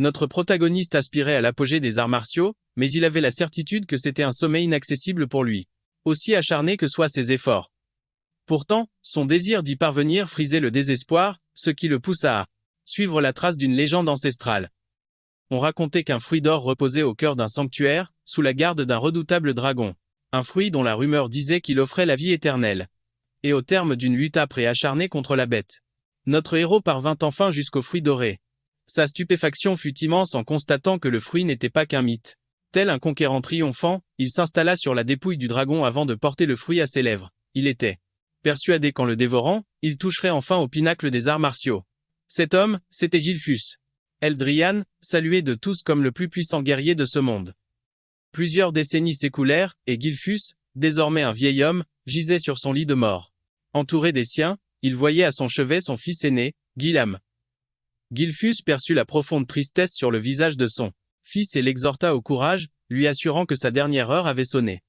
Notre protagoniste aspirait à l'apogée des arts martiaux, mais il avait la certitude que c'était un sommet inaccessible pour lui, aussi acharnés que soient ses efforts. Pourtant, son désir d'y parvenir frisait le désespoir, ce qui le poussa à suivre la trace d'une légende ancestrale. On racontait qu'un fruit d'or reposait au cœur d'un sanctuaire, sous la garde d'un redoutable dragon. Un fruit dont la rumeur disait qu'il offrait la vie éternelle. Et au terme d'une lutte âpre et acharnée contre la bête, notre héros parvint enfin jusqu'au fruit doré. Sa stupéfaction fut immense en constatant que le fruit n'était pas qu'un mythe. Tel un conquérant triomphant, il s'installa sur la dépouille du dragon avant de porter le fruit à ses lèvres. Il était persuadé qu'en le dévorant, il toucherait enfin au pinacle des arts martiaux. Cet homme, c'était Gilfus Eldrian, salué de tous comme le plus puissant guerrier de ce monde. Plusieurs décennies s'écoulèrent, et Gilfus, désormais un vieil homme, gisait sur son lit de mort. Entouré des siens, il voyait à son chevet son fils aîné, Guillam. Gilfus perçut la profonde tristesse sur le visage de son fils et l'exhorta au courage, lui assurant que sa dernière heure avait sonné.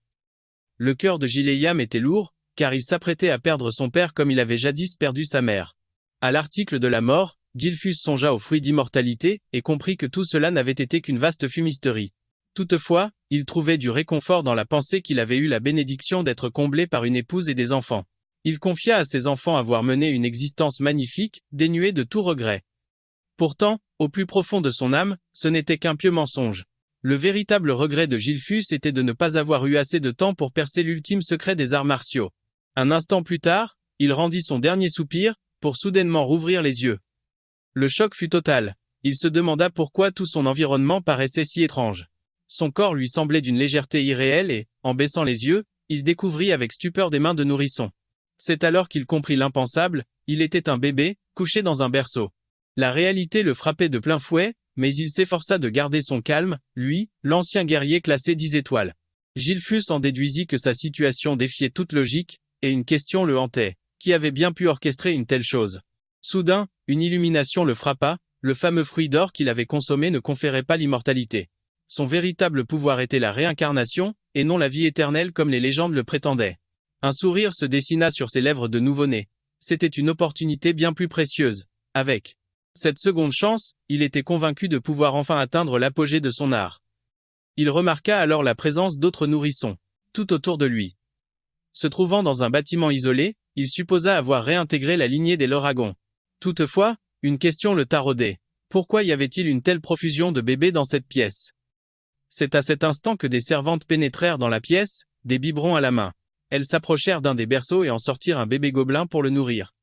Le cœur de Gileam était lourd, car il s'apprêtait à perdre son père comme il avait jadis perdu sa mère. À l'article de la mort, Gilfus songea au fruit d'immortalité, et comprit que tout cela n'avait été qu'une vaste fumisterie. Toutefois, il trouvait du réconfort dans la pensée qu'il avait eu la bénédiction d'être comblé par une épouse et des enfants. Il confia à ses enfants avoir mené une existence magnifique, dénuée de tout regret. Pourtant, au plus profond de son âme, ce n'était qu'un pieux mensonge. Le véritable regret de Gilfus était de ne pas avoir eu assez de temps pour percer l'ultime secret des arts martiaux. Un instant plus tard, il rendit son dernier soupir, pour soudainement rouvrir les yeux. Le choc fut total. Il se demanda pourquoi tout son environnement paraissait si étrange. Son corps lui semblait d'une légèreté irréelle et, en baissant les yeux, il découvrit avec stupeur des mains de nourrisson. C'est alors qu'il comprit l'impensable, il était un bébé, couché dans un berceau. La réalité le frappait de plein fouet, mais il s'efforça de garder son calme, lui, l'ancien guerrier classé 10 étoiles. Gilfus en déduisit que sa situation défiait toute logique, et une question le hantait. Qui avait bien pu orchestrer une telle chose? Soudain, une illumination le frappa, le fameux fruit d'or qu'il avait consommé ne conférait pas l'immortalité. Son véritable pouvoir était la réincarnation, et non la vie éternelle comme les légendes le prétendaient. Un sourire se dessina sur ses lèvres de nouveau-né. C'était une opportunité bien plus précieuse. Avec cette seconde chance, il était convaincu de pouvoir enfin atteindre l'apogée de son art. Il remarqua alors la présence d'autres nourrissons, tout autour de lui. Se trouvant dans un bâtiment isolé, il supposa avoir réintégré la lignée des Lauragons. Toutefois, une question le taraudait. Pourquoi y avait-il une telle profusion de bébés dans cette pièce? C'est à cet instant que des servantes pénétrèrent dans la pièce, des biberons à la main. Elles s'approchèrent d'un des berceaux et en sortirent un bébé gobelin pour le nourrir.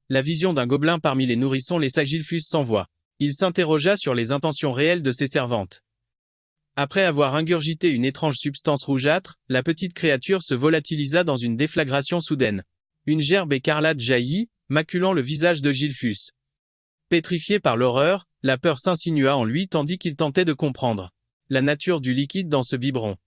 La vision d'un gobelin parmi les nourrissons laissa Gilfus sans voix. Il s'interrogea sur les intentions réelles de ces servantes. Après avoir ingurgité une étrange substance rougeâtre, la petite créature se volatilisa dans une déflagration soudaine. Une gerbe écarlate jaillit, maculant le visage de Gilfus. Pétrifié par l'horreur, la peur s'insinua en lui tandis qu'il tentait de comprendre la nature du liquide dans ce biberon.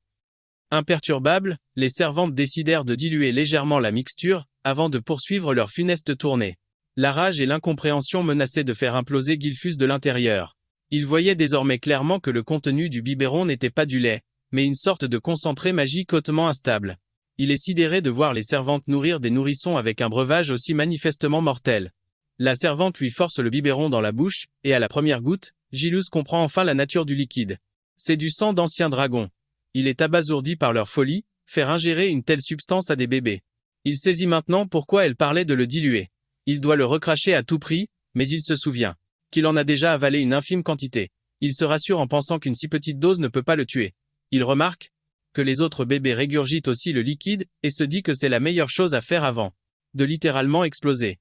Imperturbables, les servantes décidèrent de diluer légèrement la mixture, avant de poursuivre leur funeste tournée. La rage et l'incompréhension menaçaient de faire imploser Gilfus de l'intérieur. Il voyait désormais clairement que le contenu du biberon n'était pas du lait, mais une sorte de concentré magique hautement instable. Il est sidéré de voir les servantes nourrir des nourrissons avec un breuvage aussi manifestement mortel. La servante lui force le biberon dans la bouche, et à la première goutte, Gilus comprend enfin la nature du liquide. C'est du sang d'anciens dragons. Il est abasourdi par leur folie, faire ingérer une telle substance à des bébés. Il saisit maintenant pourquoi elle parlait de le diluer. Il doit le recracher à tout prix, mais il se souvient qu'il en a déjà avalé une infime quantité. Il se rassure en pensant qu'une si petite dose ne peut pas le tuer. Il remarque que les autres bébés régurgitent aussi le liquide, et se dit que c'est la meilleure chose à faire avant de littéralement exploser.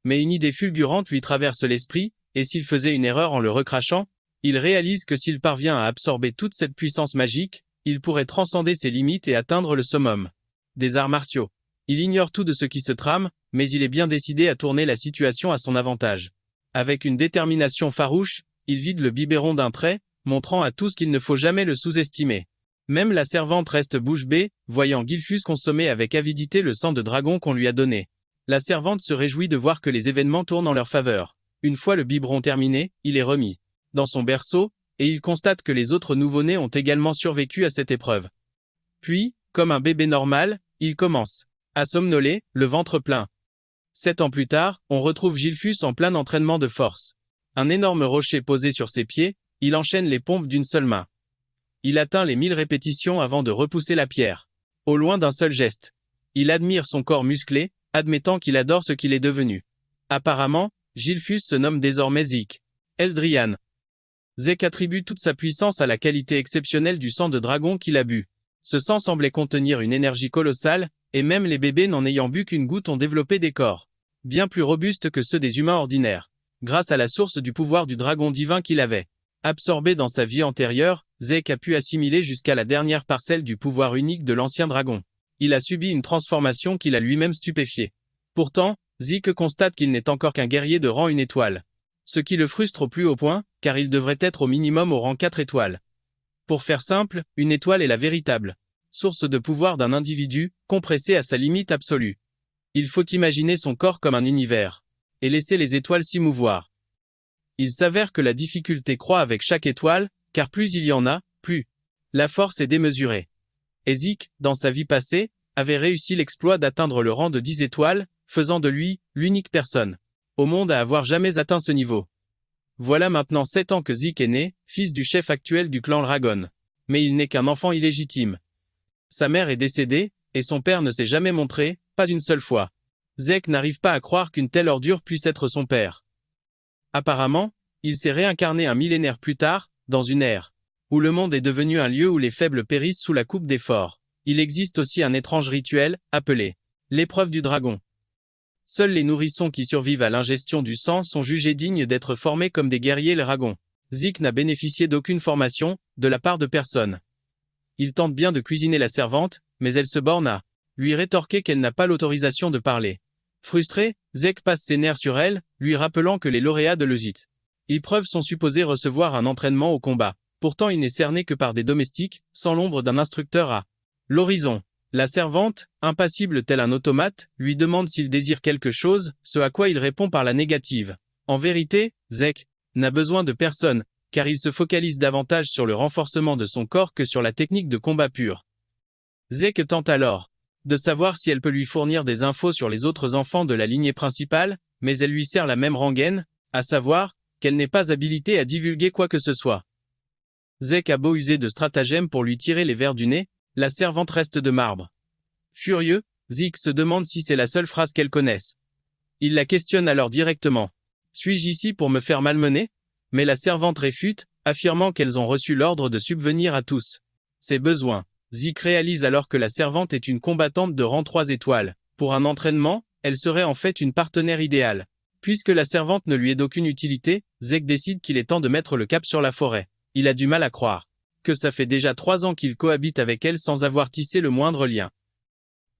Mais une idée fulgurante lui traverse l'esprit, et s'il faisait une erreur en le recrachant, il réalise que s'il parvient à absorber toute cette puissance magique, il pourrait transcender ses limites et atteindre le summum des arts martiaux. Il ignore tout de ce qui se trame, mais il est bien décidé à tourner la situation à son avantage. Avec une détermination farouche, il vide le biberon d'un trait, montrant à tous qu'il ne faut jamais le sous-estimer. Même la servante reste bouche bée, voyant Gilfus consommer avec avidité le sang de dragon qu'on lui a donné. La servante se réjouit de voir que les événements tournent en leur faveur. Une fois le biberon terminé, il est remis dans son berceau, et il constate que les autres nouveau-nés ont également survécu à cette épreuve. Puis, comme un bébé normal, il commence à somnoler, le ventre plein. 7 ans plus tard, on retrouve Gilfus en plein entraînement de force. Un énorme rocher posé sur ses pieds, Il enchaîne les pompes d'une seule main. Il atteint les 1000 répétitions avant de repousser la pierre. Au loin d'un seul geste. Il admire son corps musclé, admettant qu'il adore ce qu'il est devenu. Apparemment, Gilfus se nomme désormais Zeke. Eldrian. Zeke attribue toute sa puissance à la qualité exceptionnelle du sang de dragon qu'il a bu. Ce sang semblait contenir une énergie colossale, et même les bébés n'en ayant bu qu'une goutte ont développé des corps bien plus robustes que ceux des humains ordinaires, grâce à la source du pouvoir du dragon divin qu'il avait. Absorbé dans sa vie antérieure, Zeke a pu assimiler jusqu'à la dernière parcelle du pouvoir unique de l'ancien dragon. Il a subi une transformation qui l'a lui-même stupéfié. Pourtant, Zeke constate qu'il n'est encore qu'un guerrier de rang 1 étoile. Ce qui le frustre au plus haut point, car il devrait être au minimum au rang 4 étoiles. Pour faire simple, une étoile est la véritable source de pouvoir d'un individu, compressé à sa limite absolue. Il faut imaginer son corps comme un univers, et laisser les étoiles s'y mouvoir. Il s'avère que la difficulté croît avec chaque étoile, car plus il y en a, plus la force est démesurée. Et Zeke, dans sa vie passée, avait réussi l'exploit d'atteindre le rang de 10 étoiles, faisant de lui l'unique personne au monde à avoir jamais atteint ce niveau. Voilà maintenant 7 ans que Zeke est né, fils du chef actuel du clan Dragon. Mais il n'est qu'un enfant illégitime. Sa mère est décédée, et son père ne s'est jamais montré, pas une seule fois. Zeke n'arrive pas à croire qu'une telle ordure puisse être son père. Apparemment, il s'est réincarné un millénaire plus tard, dans une ère où le monde est devenu un lieu où les faibles périssent sous la coupe des forts. Il existe aussi un étrange rituel, appelé l'épreuve du dragon. Seuls les nourrissons qui survivent à l'ingestion du sang sont jugés dignes d'être formés comme des guerriers dragons. Zeke n'a bénéficié d'aucune formation, de la part de personne. Il tente bien de cuisiner la servante, mais elle se borne à lui rétorquer qu'elle n'a pas l'autorisation de parler. Frustré, Zeke passe ses nerfs sur elle, lui rappelant que les lauréats de l'Eugite épreuve sont supposés recevoir un entraînement au combat. Pourtant il n'est cerné que par des domestiques, sans l'ombre d'un instructeur à l'horizon. La servante, impassible tel un automate, lui demande s'il désire quelque chose, ce à quoi il répond par la négative. En vérité, Zeke n'a besoin de personne, car il se focalise davantage sur le renforcement de son corps que sur la technique de combat pur. Zeke tente alors de savoir si elle peut lui fournir des infos sur les autres enfants de la lignée principale, mais elle lui sert la même rengaine, à savoir qu'elle n'est pas habilitée à divulguer quoi que ce soit. Zeke a beau user de stratagèmes pour lui tirer les vers du nez, la servante reste de marbre. Furieux, Zeke se demande si c'est la seule phrase qu'elle connaisse. Il la questionne alors directement. « Suis-je ici pour me faire malmener ?» Mais la servante réfute, affirmant qu'elles ont reçu l'ordre de subvenir à tous ses besoins. Zeke réalise alors que la servante est une combattante de rang 3 étoiles. Pour un entraînement, elle serait en fait une partenaire idéale. Puisque la servante ne lui est d'aucune utilité, Zeke décide qu'il est temps de mettre le cap sur la forêt. Il a du mal à croire que ça fait déjà 3 ans qu'il cohabite avec elle sans avoir tissé le moindre lien.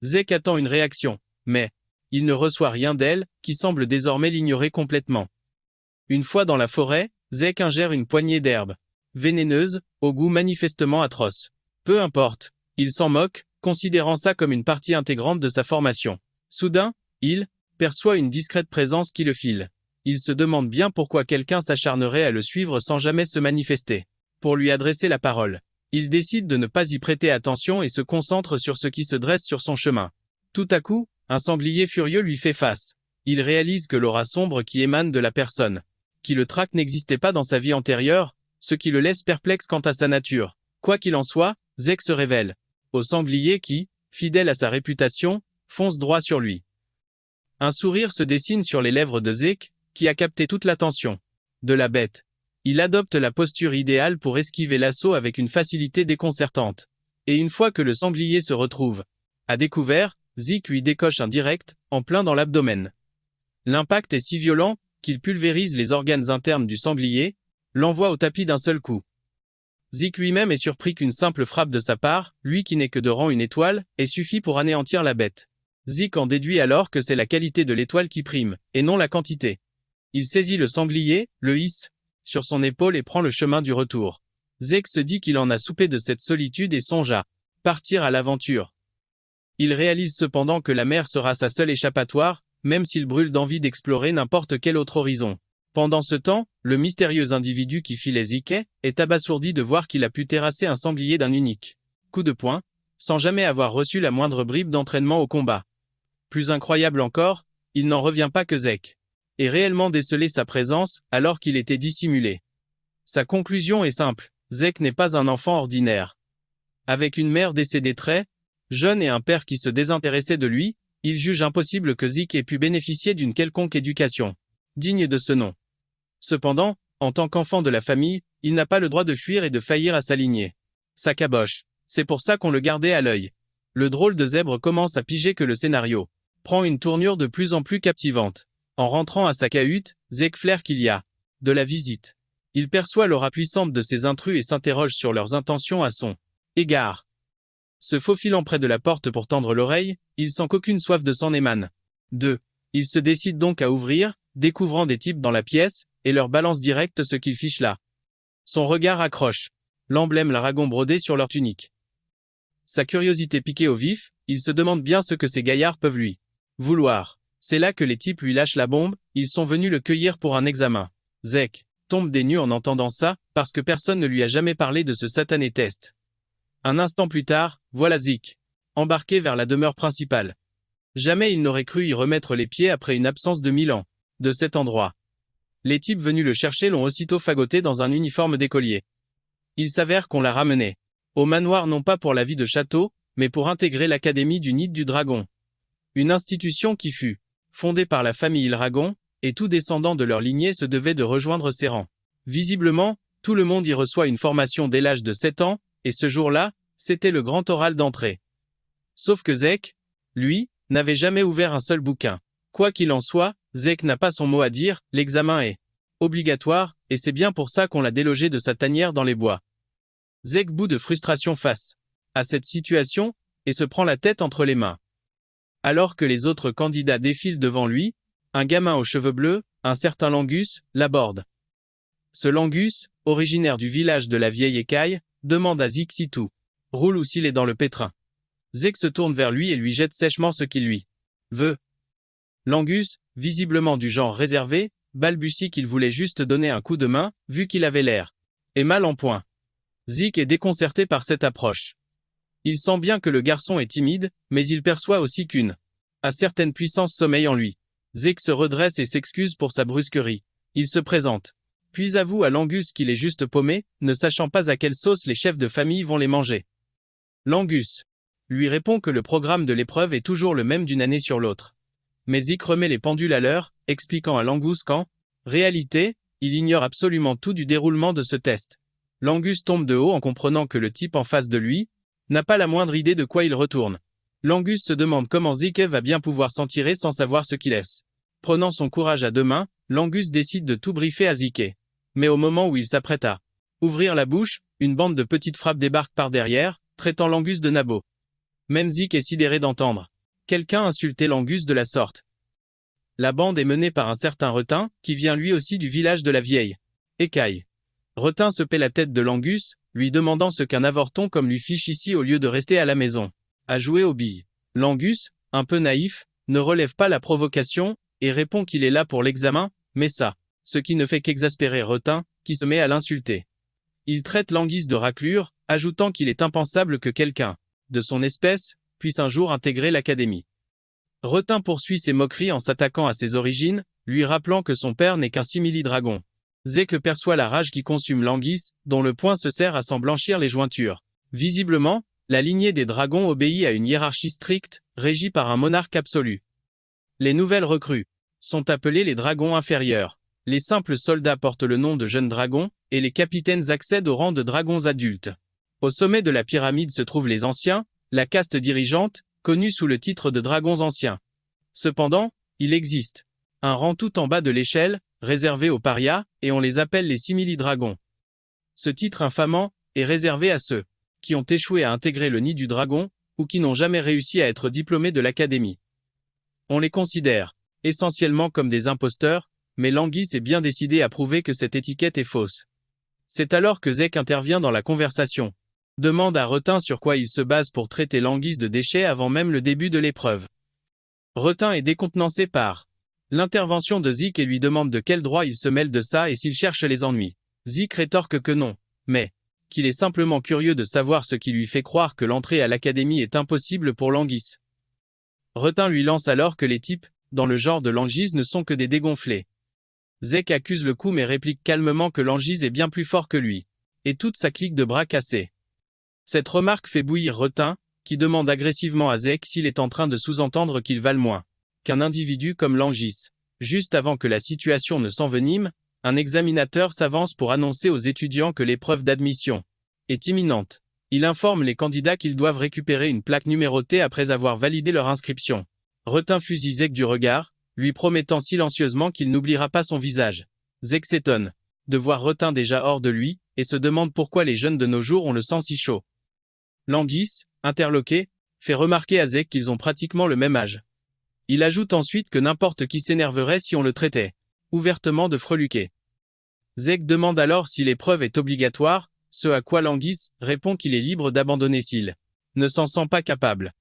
Zeke attend une réaction, mais il ne reçoit rien d'elle, qui semble désormais l'ignorer complètement. Une fois dans la forêt, Zeke ingère une poignée d'herbes vénéneuses, au goût manifestement atroce. Peu importe, il s'en moque, considérant ça comme une partie intégrante de sa formation. Soudain, il perçoit une discrète présence qui le file. Il se demande bien pourquoi quelqu'un s'acharnerait à le suivre sans jamais se manifester. Pour lui adresser la parole, il décide de ne pas y prêter attention et se concentre sur ce qui se dresse sur son chemin. Tout à coup, un sanglier furieux lui fait face. Il réalise que l'aura sombre qui émane de la personne qui le traque n'existait pas dans sa vie antérieure, ce qui le laisse perplexe quant à sa nature. Quoi qu'il en soit, Zeke se révèle au sanglier qui, fidèle à sa réputation, fonce droit sur lui. Un sourire se dessine sur les lèvres de Zeke, qui a capté toute l'attention de la bête. Il adopte la posture idéale pour esquiver l'assaut avec une facilité déconcertante. Et une fois que le sanglier se retrouve à découvert, Zeke lui décoche un direct, en plein dans l'abdomen. L'impact est si violent qu'il pulvérise les organes internes du sanglier, l'envoie au tapis d'un seul coup. Zeke lui-même est surpris qu'une simple frappe de sa part, lui qui n'est que de rang 1 étoile, ait suffi pour anéantir la bête. Zeke en déduit alors que c'est la qualité de l'étoile qui prime, et non la quantité. Il saisit le sanglier, le hisse sur son épaule et prend le chemin du retour. Zeke se dit qu'il en a soupé de cette solitude et songe à partir à l'aventure. Il réalise cependant que la mer sera sa seule échappatoire, même s'il brûle d'envie d'explorer n'importe quel autre horizon. Pendant ce temps, le mystérieux individu qui filait Zeke est abasourdi de voir qu'il a pu terrasser un sanglier d'un unique coup de poing, sans jamais avoir reçu la moindre bribe d'entraînement au combat. Plus incroyable encore, il n'en revient pas que Zeke ait réellement décelé sa présence alors qu'il était dissimulé. Sa conclusion est simple, Zeke n'est pas un enfant ordinaire. Avec une mère décédée très jeune et un père qui se désintéressait de lui, il juge impossible que Zeke ait pu bénéficier d'une quelconque éducation digne de ce nom. Cependant, en tant qu'enfant de la famille, il n'a pas le droit de fuir et de faillir à sa lignée. Ça caboche. C'est pour ça qu'on le gardait à l'œil. Le drôle de zèbre commence à piger que le scénario prend une tournure de plus en plus captivante. En rentrant à sa cahute, Zeke flaire qu'il y a de la visite. Il perçoit l'aura puissante de ces intrus et s'interroge sur leurs intentions à son égard. Se faufilant près de la porte pour tendre l'oreille, il sent qu'aucune soif de sang n'émane. 2. Il se décide donc à ouvrir, découvrant des types dans la pièce, et leur balance direct ce qu'ils fichent là. Son regard accroche l'emblème l'aragon brodé sur leur tunique. Sa curiosité piquée au vif, il se demande bien ce que ces gaillards peuvent lui vouloir. C'est là que les types lui lâchent la bombe, ils sont venus le cueillir pour un examen. Zeke tombe des nues en entendant ça, parce que personne ne lui a jamais parlé de ce satané test. Un instant plus tard, voilà Zeke embarqué vers la demeure principale. Jamais il n'aurait cru y remettre les pieds après une absence de 1000 ans de cet endroit. Les types venus le chercher l'ont aussitôt fagoté dans un uniforme d'écolier. Il s'avère qu'on l'a ramené au manoir non pas pour la vie de château, mais pour intégrer l'académie du Nid du Dragon. Une institution qui fut fondée par la famille Ilragon, et tout descendant de leur lignée se devait de rejoindre ses rangs. Visiblement, tout le monde y reçoit une formation dès l'âge de 7 ans, et ce jour-là, c'était le grand oral d'entrée. Sauf que Zeke, lui, n'avait jamais ouvert un seul bouquin. Quoi qu'il en soit, Zeke n'a pas son mot à dire, l'examen est obligatoire, et c'est bien pour ça qu'on l'a délogé de sa tanière dans les bois. Zeke bout de frustration face à cette situation, et se prend la tête entre les mains. Alors que les autres candidats défilent devant lui, un gamin aux cheveux bleus, un certain Langus, l'aborde. Ce Langus, originaire du village de la vieille écaille, demande à Zeke si tout roule ou s'il est dans le pétrin. Zeke se tourne vers lui et lui jette sèchement ce qu'il lui veut. Langus, visiblement du genre réservé, balbutie qu'il voulait juste donner un coup de main, vu qu'il avait l'air et mal en point. Zeke est déconcerté par cette approche. Il sent bien que le garçon est timide, mais il perçoit aussi qu'une certaine puissance sommeille en lui. Zeke se redresse et s'excuse pour sa brusquerie. Il se présente. Puis avoue à Langus qu'il est juste paumé, ne sachant pas à quelle sauce les chefs de famille vont les manger. Langus lui répond que le programme de l'épreuve est toujours le même d'une année sur l'autre. Mais Zeke remet les pendules à l'heure, expliquant à Langus qu'en réalité, il ignore absolument tout du déroulement de ce test. Langus tombe de haut en comprenant que le type en face de lui n'a pas la moindre idée de quoi il retourne. Langus se demande comment Zeke va bien pouvoir s'en tirer sans savoir ce qu'il laisse. Prenant son courage à deux mains, Langus décide de tout briefer à Zeke. Mais au moment où il s'apprête à ouvrir la bouche, une bande de petites frappes débarque par derrière, traitant Langus de nabo. Même Zeke est sidéré d'entendre quelqu'un insulter Langus de la sorte. La bande est menée par un certain Retin, qui vient lui aussi du village de la vieille écaille. Retin se paie la tête de Langus, lui demandant ce qu'un avorton comme lui fiche ici au lieu de rester à la maison à jouer aux billes. Langus, un peu naïf, ne relève pas la provocation, et répond qu'il est là pour l'examen, mais ça, ce qui ne fait qu'exaspérer Retin, qui se met à l'insulter. Il traite Langus de raclure, ajoutant qu'il est impensable que quelqu'un de son espèce puisse un jour intégrer l'académie. Retin poursuit ses moqueries en s'attaquant à ses origines, lui rappelant que son père n'est qu'un simili-dragon. Zeke perçoit la rage qui consume Langus, dont le poing se sert à s'en blanchir les jointures. Visiblement, la lignée des dragons obéit à une hiérarchie stricte, régie par un monarque absolu. Les nouvelles recrues sont appelées les dragons inférieurs. Les simples soldats portent le nom de jeunes dragons, et les capitaines accèdent au rang de dragons adultes. Au sommet de la pyramide se trouvent les anciens, la caste dirigeante, connue sous le titre de dragons anciens. Cependant, il existe un rang tout en bas de l'échelle, réservé aux parias, et on les appelle les simili-dragons. Ce titre infamant est réservé à ceux qui ont échoué à intégrer le nid du dragon, ou qui n'ont jamais réussi à être diplômés de l'académie. On les considère essentiellement comme des imposteurs, mais Langus est bien décidé à prouver que cette étiquette est fausse. C'est alors que Zeke intervient dans la conversation. Demande à Retin sur quoi il se base pour traiter Langus de déchet avant même le début de l'épreuve. Retin est décontenancé par l'intervention de Zeke et lui demande de quel droit il se mêle de ça et s'il cherche les ennuis. Zeke rétorque que non, mais qu'il est simplement curieux de savoir ce qui lui fait croire que l'entrée à l'académie est impossible pour Langus. Retin lui lance alors que les types, dans le genre de Langus ne sont que des dégonflés. Zek accuse le coup mais réplique calmement que l'Anguisse est bien plus fort que lui. Et toute sa clique de bras cassés. Cette remarque fait bouillir Retin, qui demande agressivement à Zek s'il est en train de sous-entendre qu'il vale moins qu'un individu comme l'Anguisse. Juste avant que la situation ne s'envenime, un examinateur s'avance pour annoncer aux étudiants que l'épreuve d'admission est imminente. Il informe les candidats qu'ils doivent récupérer une plaque numérotée après avoir validé leur inscription. Retin fusille Zek du regard, lui promettant silencieusement qu'il n'oubliera pas son visage. Zek s'étonne de voir Retin déjà hors de lui, et se demande pourquoi les jeunes de nos jours ont le sang si chaud. L'Anguisse, interloqué, fait remarquer à Zek qu'ils ont pratiquement le même âge. Il ajoute ensuite que n'importe qui s'énerverait si on le traitait ouvertement de freluquet. Zek demande alors si l'épreuve est obligatoire, ce à quoi l'Anguisse répond qu'il est libre d'abandonner s'il ne s'en sent pas capable.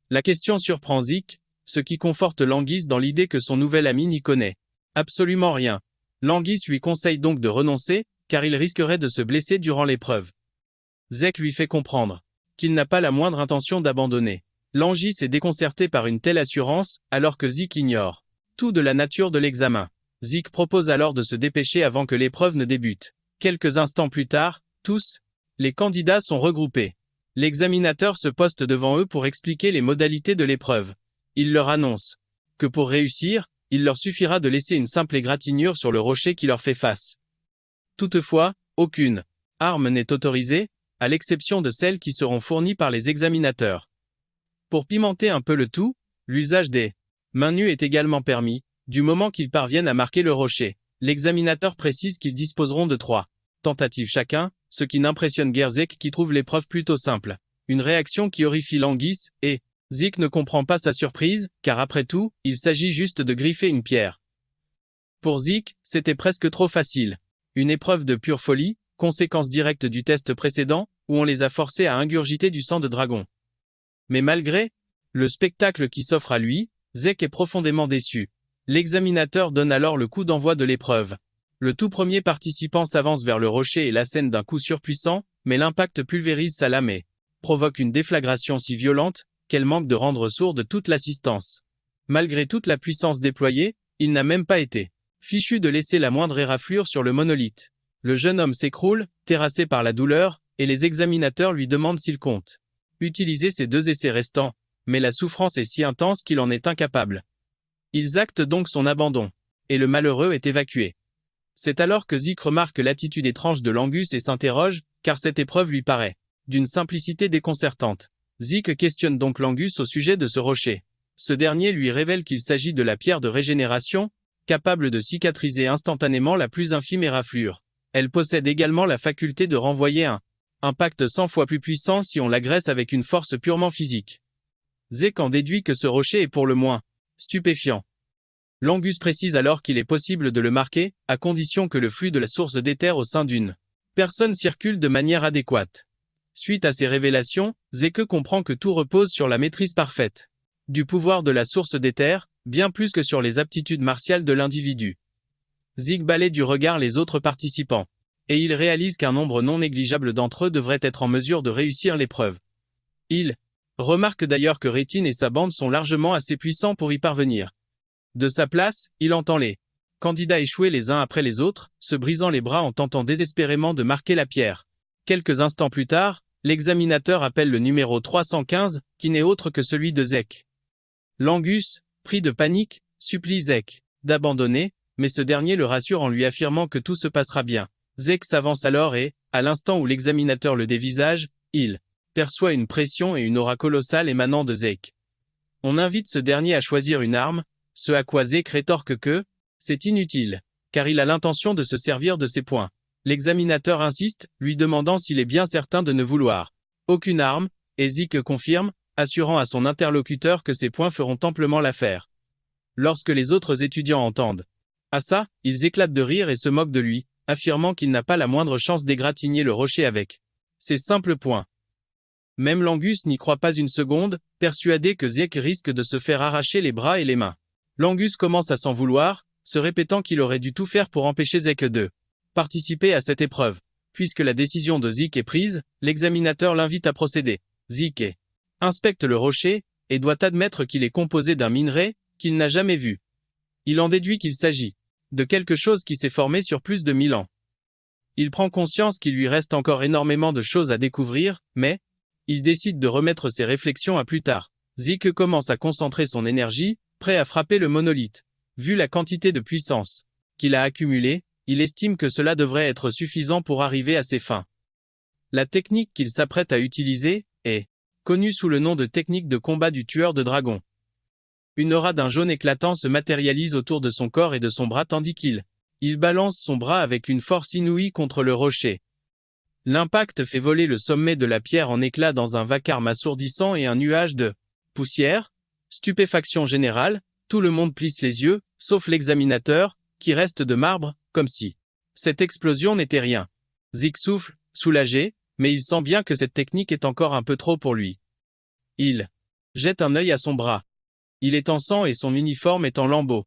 La question surprend Zeke, ce qui conforte l'Anguisse dans l'idée que son nouvel ami n'y connaît absolument rien. L'Anguisse lui conseille donc de renoncer, car il risquerait de se blesser durant l'épreuve. Zek lui fait comprendre qu'il n'a pas la moindre intention d'abandonner. L'Anguisse est déconcerté par une telle assurance, alors que Zeke ignore tout de la nature de l'examen. Zeke propose alors de se dépêcher avant que l'épreuve ne débute. Quelques instants plus tard, tous les candidats sont regroupés. L'examinateur se poste devant eux pour expliquer les modalités de l'épreuve. Il leur annonce que pour réussir, il leur suffira de laisser une simple égratignure sur le rocher qui leur fait face. Toutefois, aucune arme n'est autorisée, à l'exception de celles qui seront fournies par les examinateurs. Pour pimenter un peu le tout, l'usage des mains nues est également permis, du moment qu'ils parviennent à marquer le rocher. L'examinateur précise qu'ils disposeront de 3 tentatives chacun, ce qui n'impressionne guère Zek qui trouve l'épreuve plutôt simple. Une réaction qui horrifie l'Anguisse, et Zeke ne comprend pas sa surprise, car après tout, il s'agit juste de griffer une pierre. Pour Zeke, c'était presque trop facile. Une épreuve de pure folie, conséquence directe du test précédent, où on les a forcés à ingurgiter du sang de dragon. Mais malgré le spectacle qui s'offre à lui, Zeke est profondément déçu. L'examinateur donne alors le coup d'envoi de l'épreuve. Le tout premier participant s'avance vers le rocher et l'assène d'un coup surpuissant, mais l'impact pulvérise sa lame et provoque une déflagration si violente, qu'elle manque de rendre sourde toute l'assistance. Malgré toute la puissance déployée, il n'a même pas été fichu de laisser la moindre éraflure sur le monolithe. Le jeune homme s'écroule, terrassé par la douleur, et les examinateurs lui demandent s'il compte utiliser ses 2 essais restants, mais la souffrance est si intense qu'il en est incapable. Ils actent donc son abandon, et le malheureux est évacué. C'est alors que Zeke remarque l'attitude étrange de l'Anguisse et s'interroge, car cette épreuve lui paraît d'une simplicité déconcertante. Zeke questionne donc l'Anguisse au sujet de ce rocher. Ce dernier lui révèle qu'il s'agit de la pierre de régénération, capable de cicatriser instantanément la plus infime éraflure. Elle possède également la faculté de renvoyer un impact 100 fois plus puissant si on l'agresse avec une force purement physique. Zeke en déduit que ce rocher est pour le moins stupéfiant. L'Anguisse précise alors qu'il est possible de le marquer, à condition que le flux de la source d'éther au sein d'une personne circule de manière adéquate. Suite à ces révélations, Zeke comprend que tout repose sur la maîtrise parfaite du pouvoir de la source d'éther, bien plus que sur les aptitudes martiales de l'individu. Zeke balaie du regard les autres participants, et il réalise qu'un nombre non négligeable d'entre eux devraient être en mesure de réussir l'épreuve. Il remarque d'ailleurs que Rétine et sa bande sont largement assez puissants pour y parvenir. De sa place, il entend les candidats échouer les uns après les autres, se brisant les bras en tentant désespérément de marquer la pierre. Quelques instants plus tard, l'examinateur appelle le numéro 315, qui n'est autre que celui de Zeke. L'Anguisse, pris de panique, supplie Zeke d'abandonner, mais ce dernier le rassure en lui affirmant que tout se passera bien. Zeke s'avance alors et, à l'instant où l'examinateur le dévisage, il perçoit une pression et une aura colossale émanant de Zeke. On invite ce dernier à choisir une arme, ce à quoi Zeke rétorque que c'est inutile, car il a l'intention de se servir de ses poings. L'examinateur insiste, lui demandant s'il est bien certain de ne vouloir aucune arme, et Zeke confirme, assurant à son interlocuteur que ses poings feront amplement l'affaire. Lorsque les autres étudiants entendent ça, ils éclatent de rire et se moquent de lui, affirmant qu'il n'a pas la moindre chance d'égratigner le rocher avec ses simples poings. Même l'Anguisse n'y croit pas une seconde, persuadé que Zeke risque de se faire arracher les bras et les mains. L'Anguisse commence à s'en vouloir, se répétant qu'il aurait dû tout faire pour empêcher Zeke de participer à cette épreuve. Puisque la décision de Zeke est prise, l'examinateur l'invite à procéder. Zeke inspecte le rocher, et doit admettre qu'il est composé d'un minerai qu'il n'a jamais vu. Il en déduit qu'il s'agit de quelque chose qui s'est formé sur plus de 1000 ans. Il prend conscience qu'il lui reste encore énormément de choses à découvrir, mais il décide de remettre ses réflexions à plus tard. Zeke commence à concentrer son énergie, prêt à frapper le monolithe. Vu la quantité de puissance qu'il a accumulée, il estime que cela devrait être suffisant pour arriver à ses fins. La technique qu'il s'apprête à utiliser est connue sous le nom de technique de combat du tueur de dragons. Une aura d'un jaune éclatant se matérialise autour de son corps et de son bras tandis qu'il balance son bras avec une force inouïe contre le rocher. L'impact fait voler le sommet de la pierre en éclats dans un vacarme assourdissant et un nuage de poussière. Stupéfaction générale, tout le monde plisse les yeux, sauf l'examinateur, qui reste de marbre, comme si cette explosion n'était rien. Zeke souffle, soulagé, mais il sent bien que cette technique est encore un peu trop pour lui. Il jette un œil à son bras. Il est en sang et son uniforme est en lambeaux.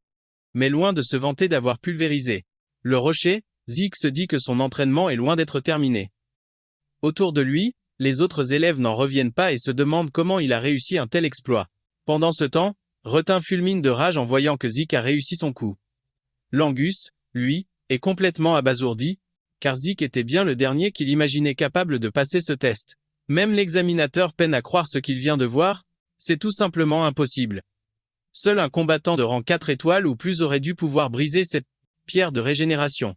Mais loin de se vanter d'avoir pulvérisé le rocher, Zeke se dit que son entraînement est loin d'être terminé. Autour de lui, les autres élèves n'en reviennent pas et se demandent comment il a réussi un tel exploit. Pendant ce temps, Retin fulmine de rage en voyant que Zeke a réussi son coup. Langus, lui, est complètement abasourdi, car Zeke était bien le dernier qu'il imaginait capable de passer ce test. Même l'examinateur peine à croire ce qu'il vient de voir, c'est tout simplement impossible. Seul un combattant de rang 4 étoiles ou plus aurait dû pouvoir briser cette pierre de régénération.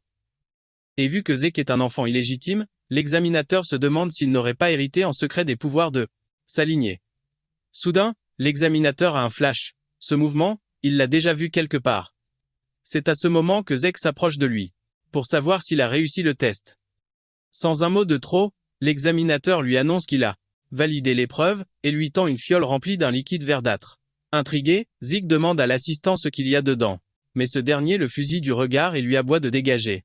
Et vu que Zeke est un enfant illégitime, l'examinateur se demande s'il n'aurait pas hérité en secret des pouvoirs de sa lignée. Soudain, l'examinateur a un flash. Ce mouvement, il l'a déjà vu quelque part. C'est à ce moment que Zeke s'approche de lui, pour savoir s'il a réussi le test. Sans un mot de trop, l'examinateur lui annonce qu'il a validé l'épreuve, et lui tend une fiole remplie d'un liquide verdâtre. Intrigué, Zeke demande à l'assistant ce qu'il y a dedans. Mais ce dernier le fusille du regard et lui aboie de dégager.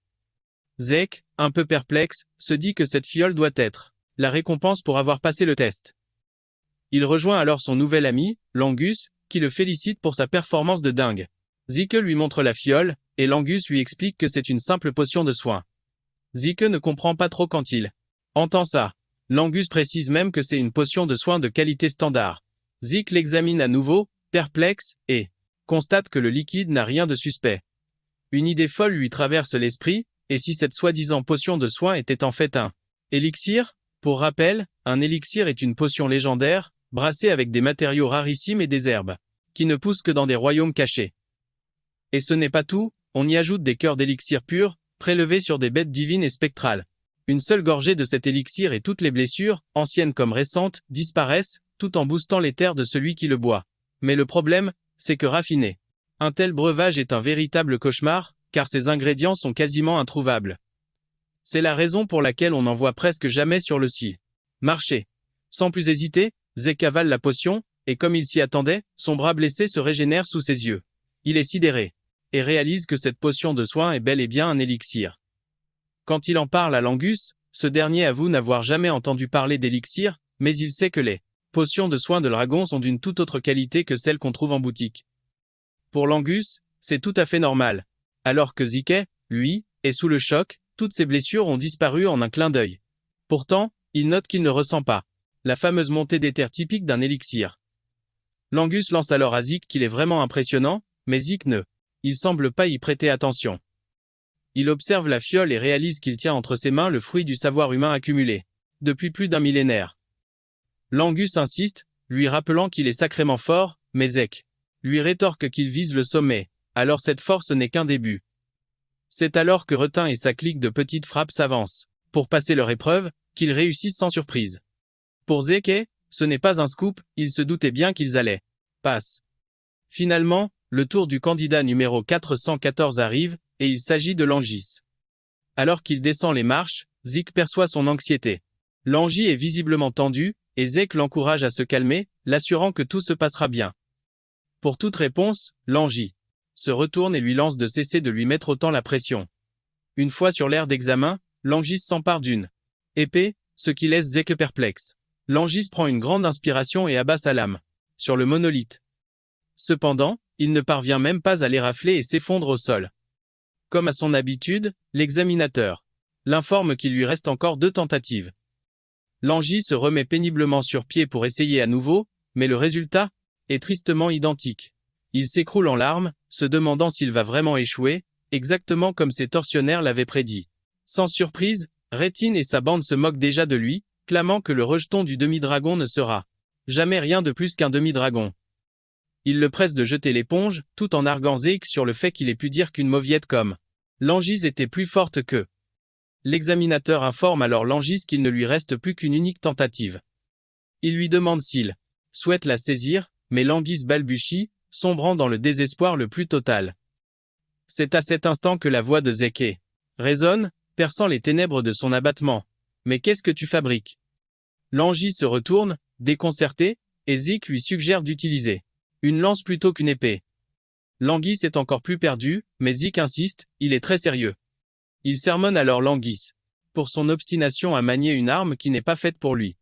Zeke, un peu perplexe, se dit que cette fiole doit être la récompense pour avoir passé le test. Il rejoint alors son nouvel ami, Langus, qui le félicite pour sa performance de dingue. Zeke lui montre la fiole, et Langus lui explique que c'est une simple potion de soin. Zeke ne comprend pas trop quand il entend ça. Langus précise même que c'est une potion de soin de qualité standard. Zeke l'examine à nouveau, perplexe, et constate que le liquide n'a rien de suspect. Une idée folle lui traverse l'esprit, et si cette soi-disant potion de soin était en fait un élixir? Pour rappel, un élixir est une potion légendaire, brassée avec des matériaux rarissimes et des herbes, qui ne poussent que dans des royaumes cachés. Et ce n'est pas tout, on y ajoute des cœurs d'élixir purs, prélevés sur des bêtes divines et spectrales. Une seule gorgée de cet élixir et toutes les blessures, anciennes comme récentes, disparaissent, tout en boostant les terres de celui qui le boit. Mais le problème, c'est que raffiné. Un tel breuvage est un véritable cauchemar, car ses ingrédients sont quasiment introuvables. C'est la raison pour laquelle on n'en voit presque jamais sur le marché. Sans plus hésiter, Zeke avale la potion, et comme il s'y attendait, son bras blessé se régénère sous ses yeux. Il est sidéré, et réalise que cette potion de soin est bel et bien un élixir. Quand il en parle à Langus, ce dernier avoue n'avoir jamais entendu parler d'élixir, mais il sait que les potions de soin de dragon sont d'une toute autre qualité que celles qu'on trouve en boutique. Pour Langus, c'est tout à fait normal. Alors que Zeke, lui, est sous le choc, toutes ses blessures ont disparu en un clin d'œil. Pourtant, il note qu'il ne ressent pas la fameuse montée d'éther typique d'un élixir. Langus lance alors à Zeke qu'il est vraiment impressionnant, mais Zeke il semble pas y prêter attention. Il observe la fiole et réalise qu'il tient entre ses mains le fruit du savoir humain accumulé depuis plus d'un millénaire. Langus insiste, lui rappelant qu'il est sacrément fort, mais Zeke lui rétorque qu'il vise le sommet, alors cette force n'est qu'un début. C'est alors que Retin et sa clique de petites frappes s'avancent, pour passer leur épreuve, qu'ils réussissent sans surprise. Pour Zeke, ce n'est pas un scoop, il se doutait bien qu'ils allaient passe. Finalement, le tour du candidat numéro 414 arrive, et il s'agit de Langis. Alors qu'il descend les marches, Zeke perçoit son anxiété. Langy est visiblement tendu, et Zeke l'encourage à se calmer, l'assurant que tout se passera bien. Pour toute réponse, Langy se retourne et lui lance de cesser de lui mettre autant la pression. Une fois sur l'aire d'examen, Langis s'empare d'une épée, ce qui laisse Zeke perplexe. Langis prend une grande inspiration et abat sa lame sur le monolithe. Cependant, il ne parvient même pas à l'érafler et s'effondre au sol. Comme à son habitude, l'examinateur l'informe qu'il lui reste encore 2 tentatives. Langis se remet péniblement sur pied pour essayer à nouveau, mais le résultat est tristement identique. Il s'écroule en larmes, se demandant s'il va vraiment échouer, exactement comme ses tortionnaires l'avaient prédit. Sans surprise, Rétine et sa bande se moquent déjà de lui, clamant que le rejeton du demi-dragon ne sera jamais rien de plus qu'un demi-dragon. Ils le pressent de jeter l'éponge, tout en arguant Zeke sur le fait qu'il ait pu dire qu'une mauviette comme l'Angise était plus forte que. L'examinateur informe alors l'Angise qu'il ne lui reste plus qu'une unique tentative. Il lui demande s'il souhaite la saisir, mais l'Angise balbutie, sombrant dans le désespoir le plus total. C'est à cet instant que la voix de Zeke résonne, perçant les ténèbres de son abattement. « Mais qu'est-ce que tu fabriques ?» L'Angise se retourne, déconcerté, et Zeke lui suggère d'utiliser une lance plutôt qu'une épée. L'Anguisse est encore plus perdu, mais Zeke insiste, il est très sérieux. Il sermonne alors l'Anguisse pour son obstination à manier une arme qui n'est pas faite pour lui.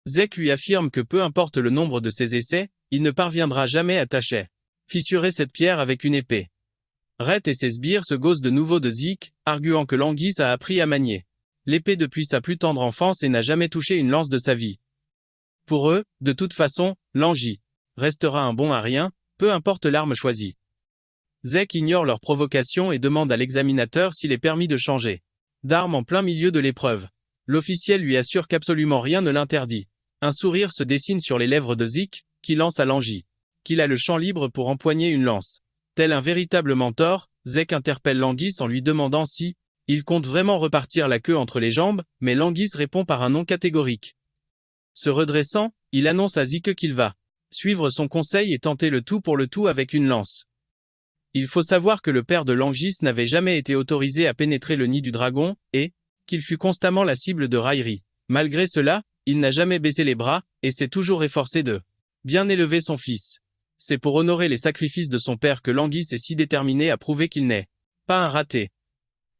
Zeke lui affirme que peu importe le nombre de ses essais, il ne parviendra jamais à tâcher fissurer cette pierre avec une épée. Rhett et ses sbires se gaussent de nouveau de Zeke, arguant que l'Anguisse a appris à manier l'épée depuis sa plus tendre enfance et n'a jamais touché une lance de sa vie. Pour eux, de toute façon, l'Anguille restera un bon à rien, peu importe l'arme choisie. Zeke ignore leur provocation et demande à l'examinateur s'il est permis de changer d'arme en plein milieu de l'épreuve. L'officiel lui assure qu'absolument rien ne l'interdit. Un sourire se dessine sur les lèvres de Zeke, qui lance à l'Anguille qu'il a le champ libre pour empoigner une lance. Tel un véritable mentor, Zeke interpelle l'Anguisse en lui demandant si il compte vraiment repartir la queue entre les jambes, mais l'Anguisse répond par un non catégorique. Se redressant, il annonce à Zeke qu'il va suivre son conseil et tenter le tout pour le tout avec une lance. Il faut savoir que le père de l'Anguisse n'avait jamais été autorisé à pénétrer le nid du dragon, et qu'il fut constamment la cible de railleries. Malgré cela, il n'a jamais baissé les bras, et s'est toujours efforcé de bien élever son fils. C'est pour honorer les sacrifices de son père que l'Anguisse est si déterminé à prouver qu'il n'est pas un raté.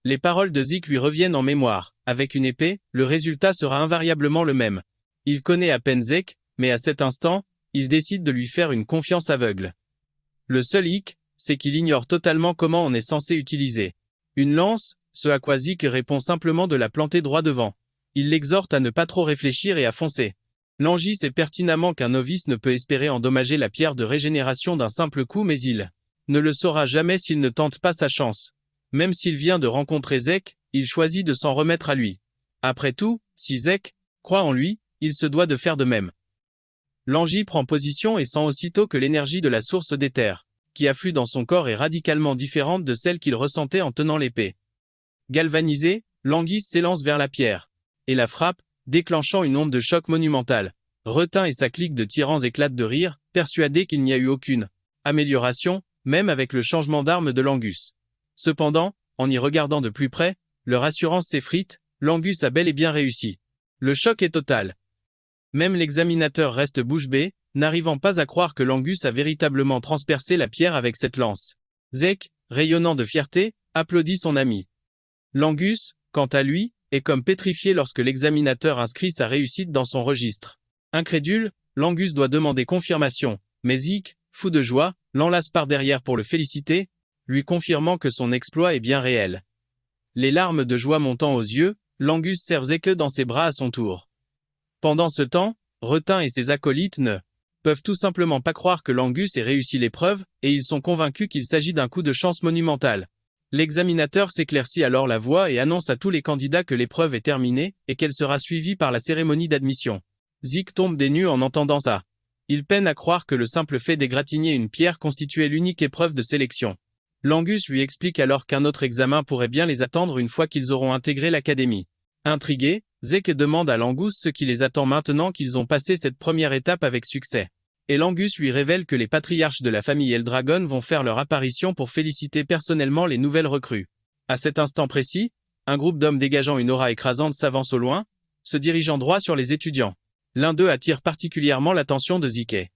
Les paroles de Zeke lui reviennent en mémoire. Avec une épée, le résultat sera invariablement le même. Il connaît à peine Zeke, mais à cet instant, il décide de lui faire une confiance aveugle. Le seul hic, c'est qu'il ignore totalement comment on est censé utiliser une lance, ce à quoi Zeke répond simplement de la planter droit devant. Il l'exhorte à ne pas trop réfléchir et à foncer. L'Anguisse sait pertinemment qu'un novice ne peut espérer endommager la pierre de régénération d'un simple coup, mais il ne le saura jamais s'il ne tente pas sa chance. Même s'il vient de rencontrer Zeke, il choisit de s'en remettre à lui. Après tout, si Zeke croit en lui, il se doit de faire de même. L'Anguille prend position et sent aussitôt que l'énergie de la source d'éther qui afflue dans son corps est radicalement différente de celle qu'il ressentait en tenant l'épée. Galvanisé, l'Anguisse s'élance vers la pierre et la frappe, déclenchant une onde de choc monumentale. Retin et sa clique de tyrans éclatent de rire, persuadés qu'il n'y a eu aucune amélioration, même avec le changement d'arme de l'Anguisse. Cependant, en y regardant de plus près, leur assurance s'effrite, l'Anguisse a bel et bien réussi. Le choc est total. Même l'examinateur reste bouche bée, n'arrivant pas à croire que l'Anguisse a véritablement transpercé la pierre avec cette lance. Zeke, rayonnant de fierté, applaudit son ami. L'Anguisse, quant à lui, est comme pétrifié lorsque l'examinateur inscrit sa réussite dans son registre. Incrédule, l'Anguisse doit demander confirmation, mais Zeke, fou de joie, l'enlace par derrière pour le féliciter, lui confirmant que son exploit est bien réel. Les larmes de joie montant aux yeux, l'Anguisse serre Zeke dans ses bras à son tour. Pendant ce temps, Retin et ses acolytes ne peuvent tout simplement pas croire que l'Anguisse ait réussi l'épreuve, et ils sont convaincus qu'il s'agit d'un coup de chance monumental. L'examinateur s'éclaircit alors la voix et annonce à tous les candidats que l'épreuve est terminée, et qu'elle sera suivie par la cérémonie d'admission. Zeke tombe des nues en entendant ça. Il peine à croire que le simple fait d'égratigner une pierre constituait l'unique épreuve de sélection. L'Anguisse lui explique alors qu'un autre examen pourrait bien les attendre une fois qu'ils auront intégré l'académie. Intrigué, Zeke demande à l'Anguisse ce qui les attend maintenant qu'ils ont passé cette première étape avec succès. Et l'Anguisse lui révèle que les patriarches de la famille Eldragon vont faire leur apparition pour féliciter personnellement les nouvelles recrues. À cet instant précis, un groupe d'hommes dégageant une aura écrasante s'avance au loin, se dirigeant droit sur les étudiants. L'un d'eux attire particulièrement l'attention de Zeke.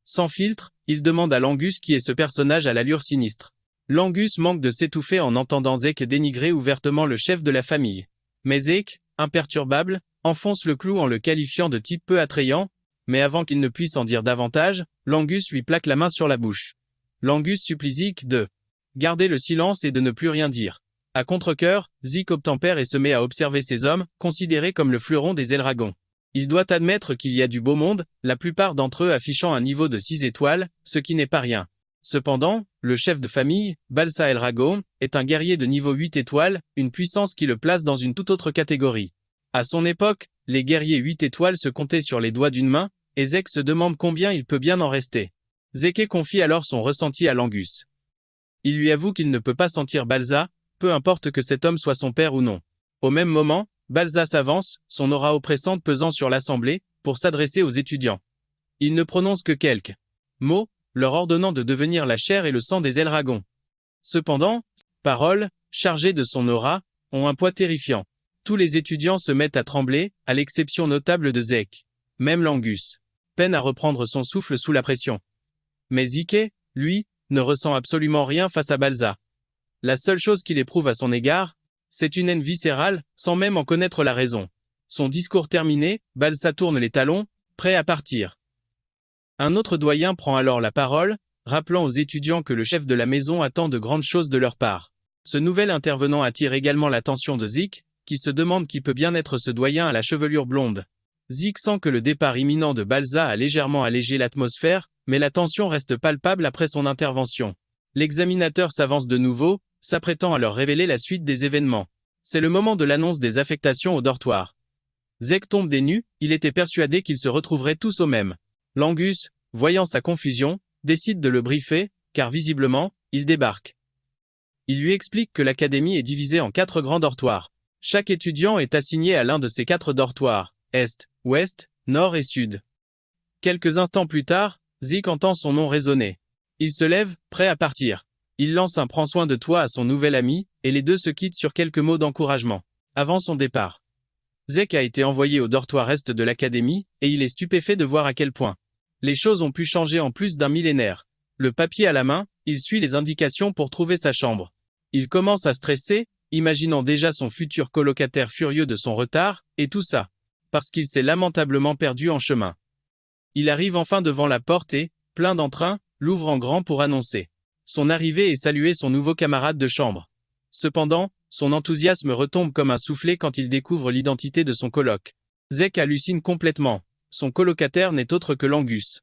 Sans filtre, il demande à l'Anguisse qui est ce personnage à l'allure sinistre. L'Anguisse manque de s'étouffer en entendant Zeke dénigrer ouvertement le chef de la famille. Mais Zeke, imperturbable, enfonce le clou en le qualifiant de type peu attrayant, mais avant qu'il ne puisse en dire davantage, l'Anguisse lui plaque la main sur la bouche. L'Anguisse supplie Zeke de garder le silence et de ne plus rien dire. À contre-cœur, Zeke obtempère et se met à observer ces hommes, considérés comme le fleuron des Eldragons. Il doit admettre qu'il y a du beau monde, la plupart d'entre eux affichant un niveau de 6 étoiles, ce qui n'est pas rien. Cependant, le chef de famille, Balsa El Dragon, est un guerrier de niveau 8 étoiles, une puissance qui le place dans une toute autre catégorie. À son époque, les guerriers 8 étoiles se comptaient sur les doigts d'une main, et Zek se demande combien il peut bien en rester. Zeke confie alors son ressenti à Langus. Il lui avoue qu'il ne peut pas sentir Balsa, peu importe que cet homme soit son père ou non. Au même moment, Balsa s'avance, son aura oppressante pesant sur l'assemblée, pour s'adresser aux étudiants. Il ne prononce que quelques mots, leur ordonnant de devenir la chair et le sang des Eldragons. Cependant, ces paroles, chargées de son aura, ont un poids terrifiant. Tous les étudiants se mettent à trembler, à l'exception notable de Zek. Même Langus peine à reprendre son souffle sous la pression. Mais Zeke, lui, ne ressent absolument rien face à Balsa. La seule chose qu'il éprouve à son égard, c'est une haine viscérale, sans même en connaître la raison. Son discours terminé, Balsa tourne les talons, prêt à partir. Un autre doyen prend alors la parole, rappelant aux étudiants que le chef de la maison attend de grandes choses de leur part. Ce nouvel intervenant attire également l'attention de Zeke, qui se demande qui peut bien être ce doyen à la chevelure blonde. Zeke sent que le départ imminent de Balsa a légèrement allégé l'atmosphère, mais la tension reste palpable après son intervention. L'examinateur s'avance de nouveau, s'apprêtant à leur révéler la suite des événements. C'est le moment de l'annonce des affectations au dortoir. Zeke tombe des nues, il était persuadé qu'ils se retrouveraient tous au même. Langus, voyant sa confusion, décide de le briefer, car visiblement, il débarque. Il lui explique que l'académie est divisée en 4 grands dortoirs. Chaque étudiant est assigné à l'un de ces 4 dortoirs, Est, Ouest, Nord et Sud. Quelques instants plus tard, Zeke entend son nom résonner. Il se lève, prêt à partir. Il lance un prends soin de toi à son nouvel ami, et les deux se quittent sur quelques mots d'encouragement. Avant son départ, Zeke a été envoyé au dortoir Est de l'académie, et il est stupéfait de voir à quel point les choses ont pu changer en plus d'un millénaire. Le papier à la main, il suit les indications pour trouver sa chambre. Il commence à stresser, imaginant déjà son futur colocataire furieux de son retard, et tout ça, parce qu'il s'est lamentablement perdu en chemin. Il arrive enfin devant la porte et, plein d'entrain, l'ouvre en grand pour annoncer son arrivée et saluer son nouveau camarade de chambre. Cependant, son enthousiasme retombe comme un soufflet quand il découvre l'identité de son coloc. Zeke hallucine complètement. Son colocataire n'est autre que Langus.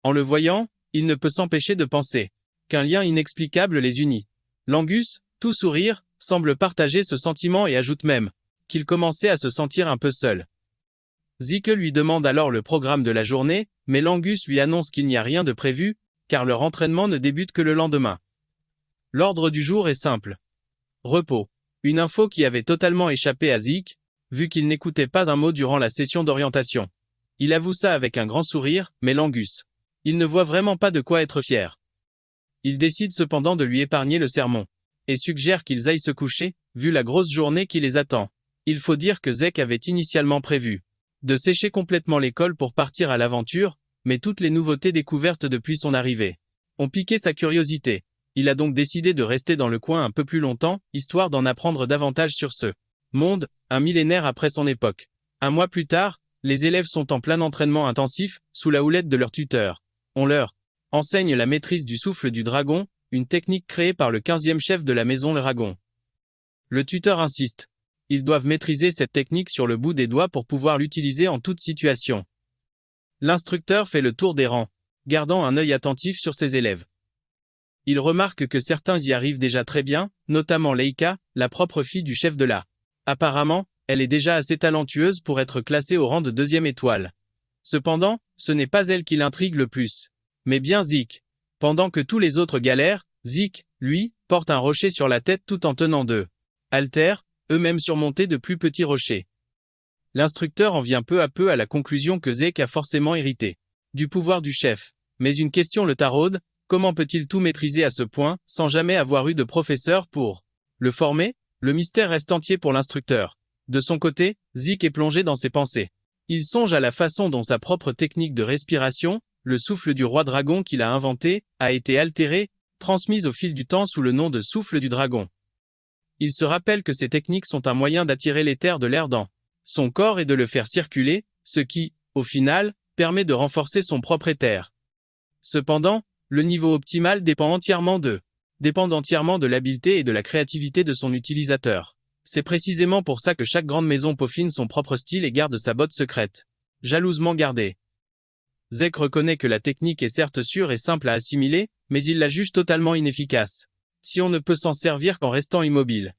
En le voyant, il ne peut s'empêcher de penser qu'un lien inexplicable les unit. Langus, tout sourire, semble partager ce sentiment et ajoute même qu'il commençait à se sentir un peu seul. Zeke lui demande alors le programme de la journée, mais Langus lui annonce qu'il n'y a rien de prévu, car leur entraînement ne débute que le lendemain. L'ordre du jour est simple. Repos. Une info qui avait totalement échappé à Zeke, vu qu'il n'écoutait pas un mot durant la session d'orientation. Il avoue ça avec un grand sourire, mais Langus, il ne voit vraiment pas de quoi être fier. Il décide cependant de lui épargner le sermon, et suggère qu'ils aillent se coucher, vu la grosse journée qui les attend. Il faut dire que Zeke avait initialement prévu de sécher complètement l'école pour partir à l'aventure, mais toutes les nouveautés découvertes depuis son arrivée ont piqué sa curiosité. Il a donc décidé de rester dans le coin un peu plus longtemps, histoire d'en apprendre davantage sur ce monde, un millénaire après son époque. Un mois plus tard, les élèves sont en plein entraînement intensif, sous la houlette de leur tuteur. On leur enseigne la maîtrise du souffle du dragon, une technique créée par le 15e chef de la maison le dragon. Le tuteur insiste. Ils doivent maîtriser cette technique sur le bout des doigts pour pouvoir l'utiliser en toute situation. L'instructeur fait le tour des rangs, gardant un œil attentif sur ses élèves. Il remarque que certains y arrivent déjà très bien, notamment Leika, la propre fille du chef de la. Apparemment, elle est déjà assez talentueuse pour être classée au rang de 2e étoile. Cependant, ce n'est pas elle qui l'intrigue le plus, mais bien Zeke. Pendant que tous les autres galèrent, Zeke, lui, porte un rocher sur la tête tout en tenant deux haltères, eux-mêmes surmontés de plus petits rochers. L'instructeur en vient peu à peu à la conclusion que Zeke a forcément hérité du pouvoir du chef. Mais une question le taraude, comment peut-il tout maîtriser à ce point, sans jamais avoir eu de professeur pour le former? Le mystère reste entier pour l'instructeur. De son côté, Zeke est plongé dans ses pensées. Il songe à la façon dont sa propre technique de respiration, le souffle du roi dragon qu'il a inventé, a été altérée, transmise au fil du temps sous le nom de souffle du dragon. Il se rappelle que ces techniques sont un moyen d'attirer l'éther de l'air dans son corps et de le faire circuler, ce qui, au final, permet de renforcer son propre éther. Cependant, le niveau optimal dépend entièrement de l'habileté et de la créativité de son utilisateur. C'est précisément pour ça que chaque grande maison peaufine son propre style et garde sa botte secrète, jalousement gardée. Zek reconnaît que la technique est certes sûre et simple à assimiler, mais il la juge totalement inefficace. Si on ne peut s'en servir qu'en restant immobile.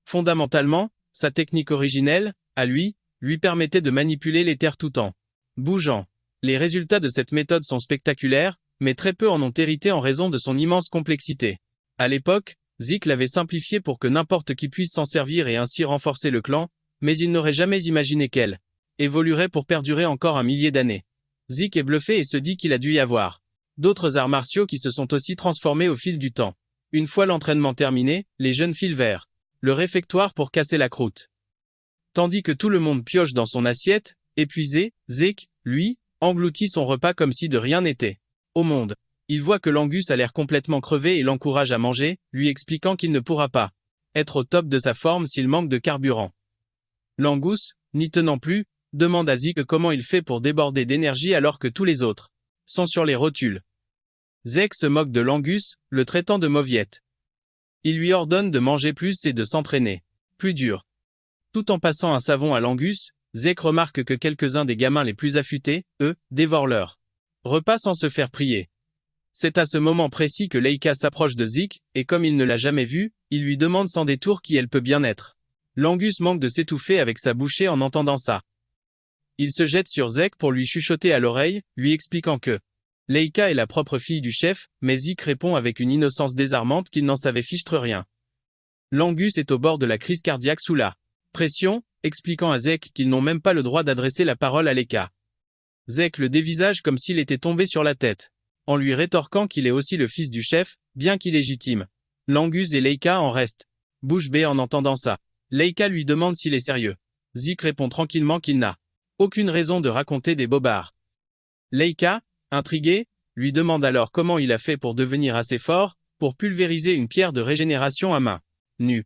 Fondamentalement, sa technique originelle, à lui permettait de manipuler l'éther tout en bougeant. Les résultats de cette méthode sont spectaculaires, mais très peu en ont hérité en raison de son immense complexité. À l'époque, Zeke l'avait simplifié pour que n'importe qui puisse s'en servir et ainsi renforcer le clan, mais il n'aurait jamais imaginé qu'elle évoluerait pour perdurer encore un millier d'années. Zeke est bluffé et se dit qu'il a dû y avoir d'autres arts martiaux qui se sont aussi transformés au fil du temps. Une fois l'entraînement terminé, les jeunes filent vers le réfectoire pour casser la croûte. Tandis que tout le monde pioche dans son assiette, épuisé, Zeke, lui, engloutit son repas comme si de rien n'était. Au monde. Il voit que l'Angus a l'air complètement crevé et l'encourage à manger, lui expliquant qu'il ne pourra pas être au top de sa forme s'il manque de carburant. L'Angus, n'y tenant plus, demande à Zeke comment il fait pour déborder d'énergie alors que tous les autres sont sur les rotules. Zeke se moque de l'Angus, le traitant de mauviette. Il lui ordonne de manger plus et de s'entraîner plus dur. Tout en passant un savon à l'Angus, Zeke remarque que quelques-uns des gamins les plus affûtés, eux, dévorent leur repas sans se faire prier. C'est à ce moment précis que Leika s'approche de Zeke, et comme il ne l'a jamais vue, il lui demande sans détour qui elle peut bien être. L'Angus manque de s'étouffer avec sa bouchée en entendant ça. Il se jette sur Zeke pour lui chuchoter à l'oreille, lui expliquant que Leika est la propre fille du chef, mais Zeke répond avec une innocence désarmante qu'il n'en savait fichtre rien. L'Angus est au bord de la crise cardiaque sous la pression, expliquant à Zeke qu'ils n'ont même pas le droit d'adresser la parole à Leika. Zeke le dévisage comme s'il était tombé sur la tête, en lui rétorquant qu'il est aussi le fils du chef, bien qu'illégitime. L'Angus et Leika en restent bouche bée en entendant ça. Leika lui demande s'il est sérieux. Zeke répond tranquillement qu'il n'a aucune raison de raconter des bobards. Leika, intrigué, lui demande alors comment il a fait pour devenir assez fort, pour pulvériser une pierre de régénération à main nue.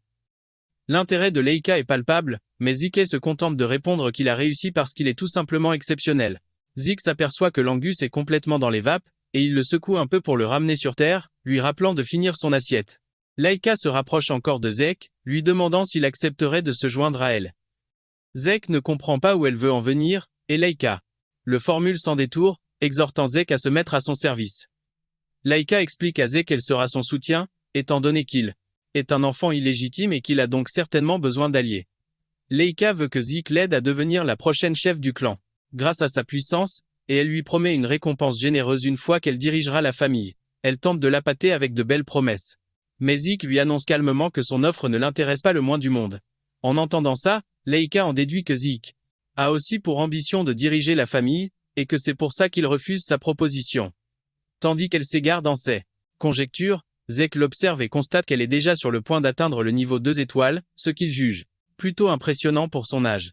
L'intérêt de Leika est palpable, mais Zeke se contente de répondre qu'il a réussi parce qu'il est tout simplement exceptionnel. Zeke s'aperçoit que l'Angus est complètement dans les vapes, et il le secoue un peu pour le ramener sur terre, lui rappelant de finir son assiette. Leika se rapproche encore de Zeke, lui demandant s'il accepterait de se joindre à elle. Zeke ne comprend pas où elle veut en venir, et Leika le formule sans détour, exhortant Zeke à se mettre à son service. Leika explique à Zeke qu'elle sera son soutien, étant donné qu'il est un enfant illégitime et qu'il a donc certainement besoin d'alliés. Leika veut que Zeke l'aide à devenir la prochaine chef du clan, grâce à sa puissance, et elle lui promet une récompense généreuse une fois qu'elle dirigera la famille. Elle tente de l'appâter avec de belles promesses. Mais Zeke lui annonce calmement que son offre ne l'intéresse pas le moins du monde. En entendant ça, Leika en déduit que Zeke a aussi pour ambition de diriger la famille, et que c'est pour ça qu'il refuse sa proposition. Tandis qu'elle s'égare dans ses conjectures, Zeke l'observe et constate qu'elle est déjà sur le point d'atteindre le niveau 2 étoiles, ce qu'il juge plutôt impressionnant pour son âge.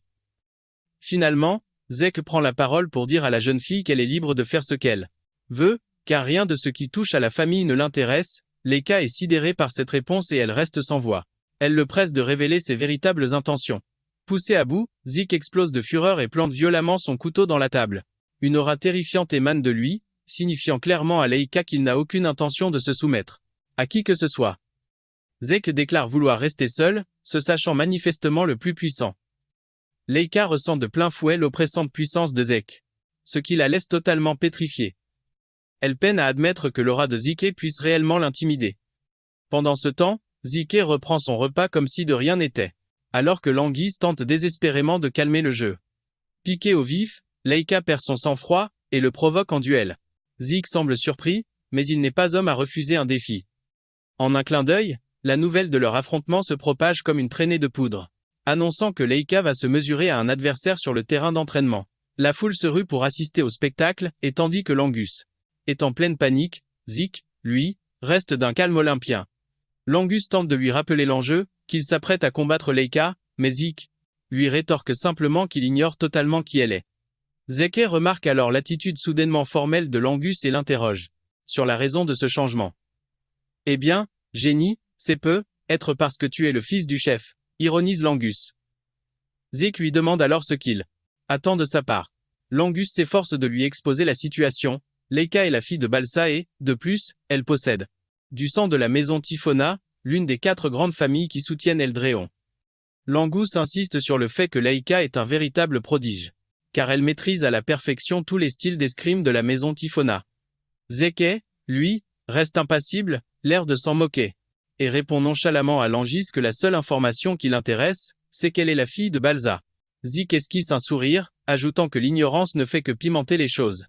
Finalement, Zeke prend la parole pour dire à la jeune fille qu'elle est libre de faire ce qu'elle veut, car rien de ce qui touche à la famille ne l'intéresse. Leika est sidérée par cette réponse et elle reste sans voix. Elle le presse de révéler ses véritables intentions. Poussé à bout, Zeke explose de fureur et plante violemment son couteau dans la table. Une aura terrifiante émane de lui, signifiant clairement à Leika qu'il n'a aucune intention de se soumettre à qui que ce soit. Zeke déclare vouloir rester seul, se sachant manifestement le plus puissant. Leika ressent de plein fouet l'oppressante puissance de Zeke, ce qui la laisse totalement pétrifiée. Elle peine à admettre que l'aura de Zeke puisse réellement l'intimider. Pendant ce temps, Zeke reprend son repas comme si de rien n'était, alors que l'Anguisse tente désespérément de calmer le jeu. Piqué au vif, Leika perd son sang-froid, et le provoque en duel. Zeke semble surpris, mais il n'est pas homme à refuser un défi. En un clin d'œil, la nouvelle de leur affrontement se propage comme une traînée de poudre, annonçant que Leika va se mesurer à un adversaire sur le terrain d'entraînement. La foule se rue pour assister au spectacle, et tandis que l'Angus est en pleine panique, Zeke, lui, reste d'un calme olympien. L'Angus tente de lui rappeler l'enjeu, qu'il s'apprête à combattre Leika, mais Zeke lui rétorque simplement qu'il ignore totalement qui elle est. Zeke remarque alors l'attitude soudainement formelle de l'Angus et l'interroge sur la raison de ce changement. « Eh bien, génie, c'est être parce que tu es le fils du chef », ironise l'Angus. Zeke lui demande alors ce qu'il attend de sa part. L'Angus s'efforce de lui exposer la situation. Leika est la fille de Balsa et, de plus, elle possède du sang de la maison Typhona, l'une des 4 grandes familles qui soutiennent Eldréon. L'Angus insiste sur le fait que Leika est un véritable prodige, car elle maîtrise à la perfection tous les styles d'escrime de la maison Tifona. Zeke, lui, reste impassible, l'air de s'en moquer, et répond nonchalamment à Langis que la seule information qui l'intéresse, c'est qu'elle est la fille de Balza. Zik esquisse un sourire, ajoutant que l'ignorance ne fait que pimenter les choses.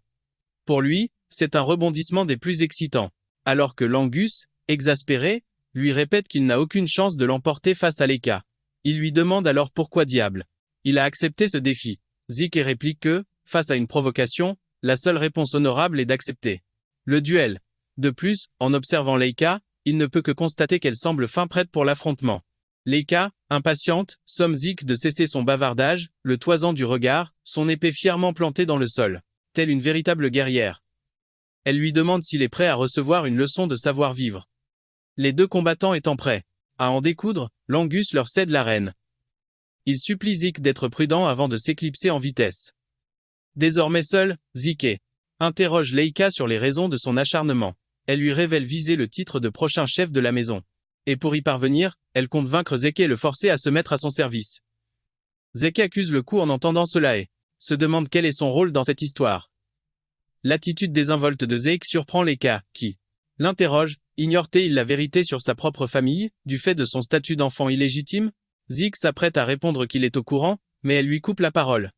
Pour lui, c'est un rebondissement des plus excitants, alors que Langus, exaspéré, lui répète qu'il n'a aucune chance de l'emporter face à Leika. Il lui demande alors pourquoi diable il a accepté ce défi. Zik réplique que, face à une provocation, la seule réponse honorable est d'accepter le duel. De plus, en observant Leika, il ne peut que constater qu'elle semble fin prête pour l'affrontement. Leika, impatiente, somme Zik de cesser son bavardage, le toisant du regard, son épée fièrement plantée dans le sol, telle une véritable guerrière. Elle lui demande s'il est prêt à recevoir une leçon de savoir-vivre. Les deux combattants étant prêts à en découdre, Langus leur cède l'arène. Il supplie Zik d'être prudent avant de s'éclipser en vitesse. Désormais seul, Zik interroge Leika sur les raisons de son acharnement. Elle lui révèle viser le titre de prochain chef de la maison. Et pour y parvenir, elle compte vaincre Zeke et le forcer à se mettre à son service. Zeke accuse le coup en entendant cela et se demande quel est son rôle dans cette histoire. L'attitude désinvolte de Zeke surprend Leika, qui l'interroge. Ignore-t-il la vérité sur sa propre famille, du fait de son statut d'enfant illégitime? Zik s'apprête à répondre qu'il est au courant, mais elle lui coupe la parole.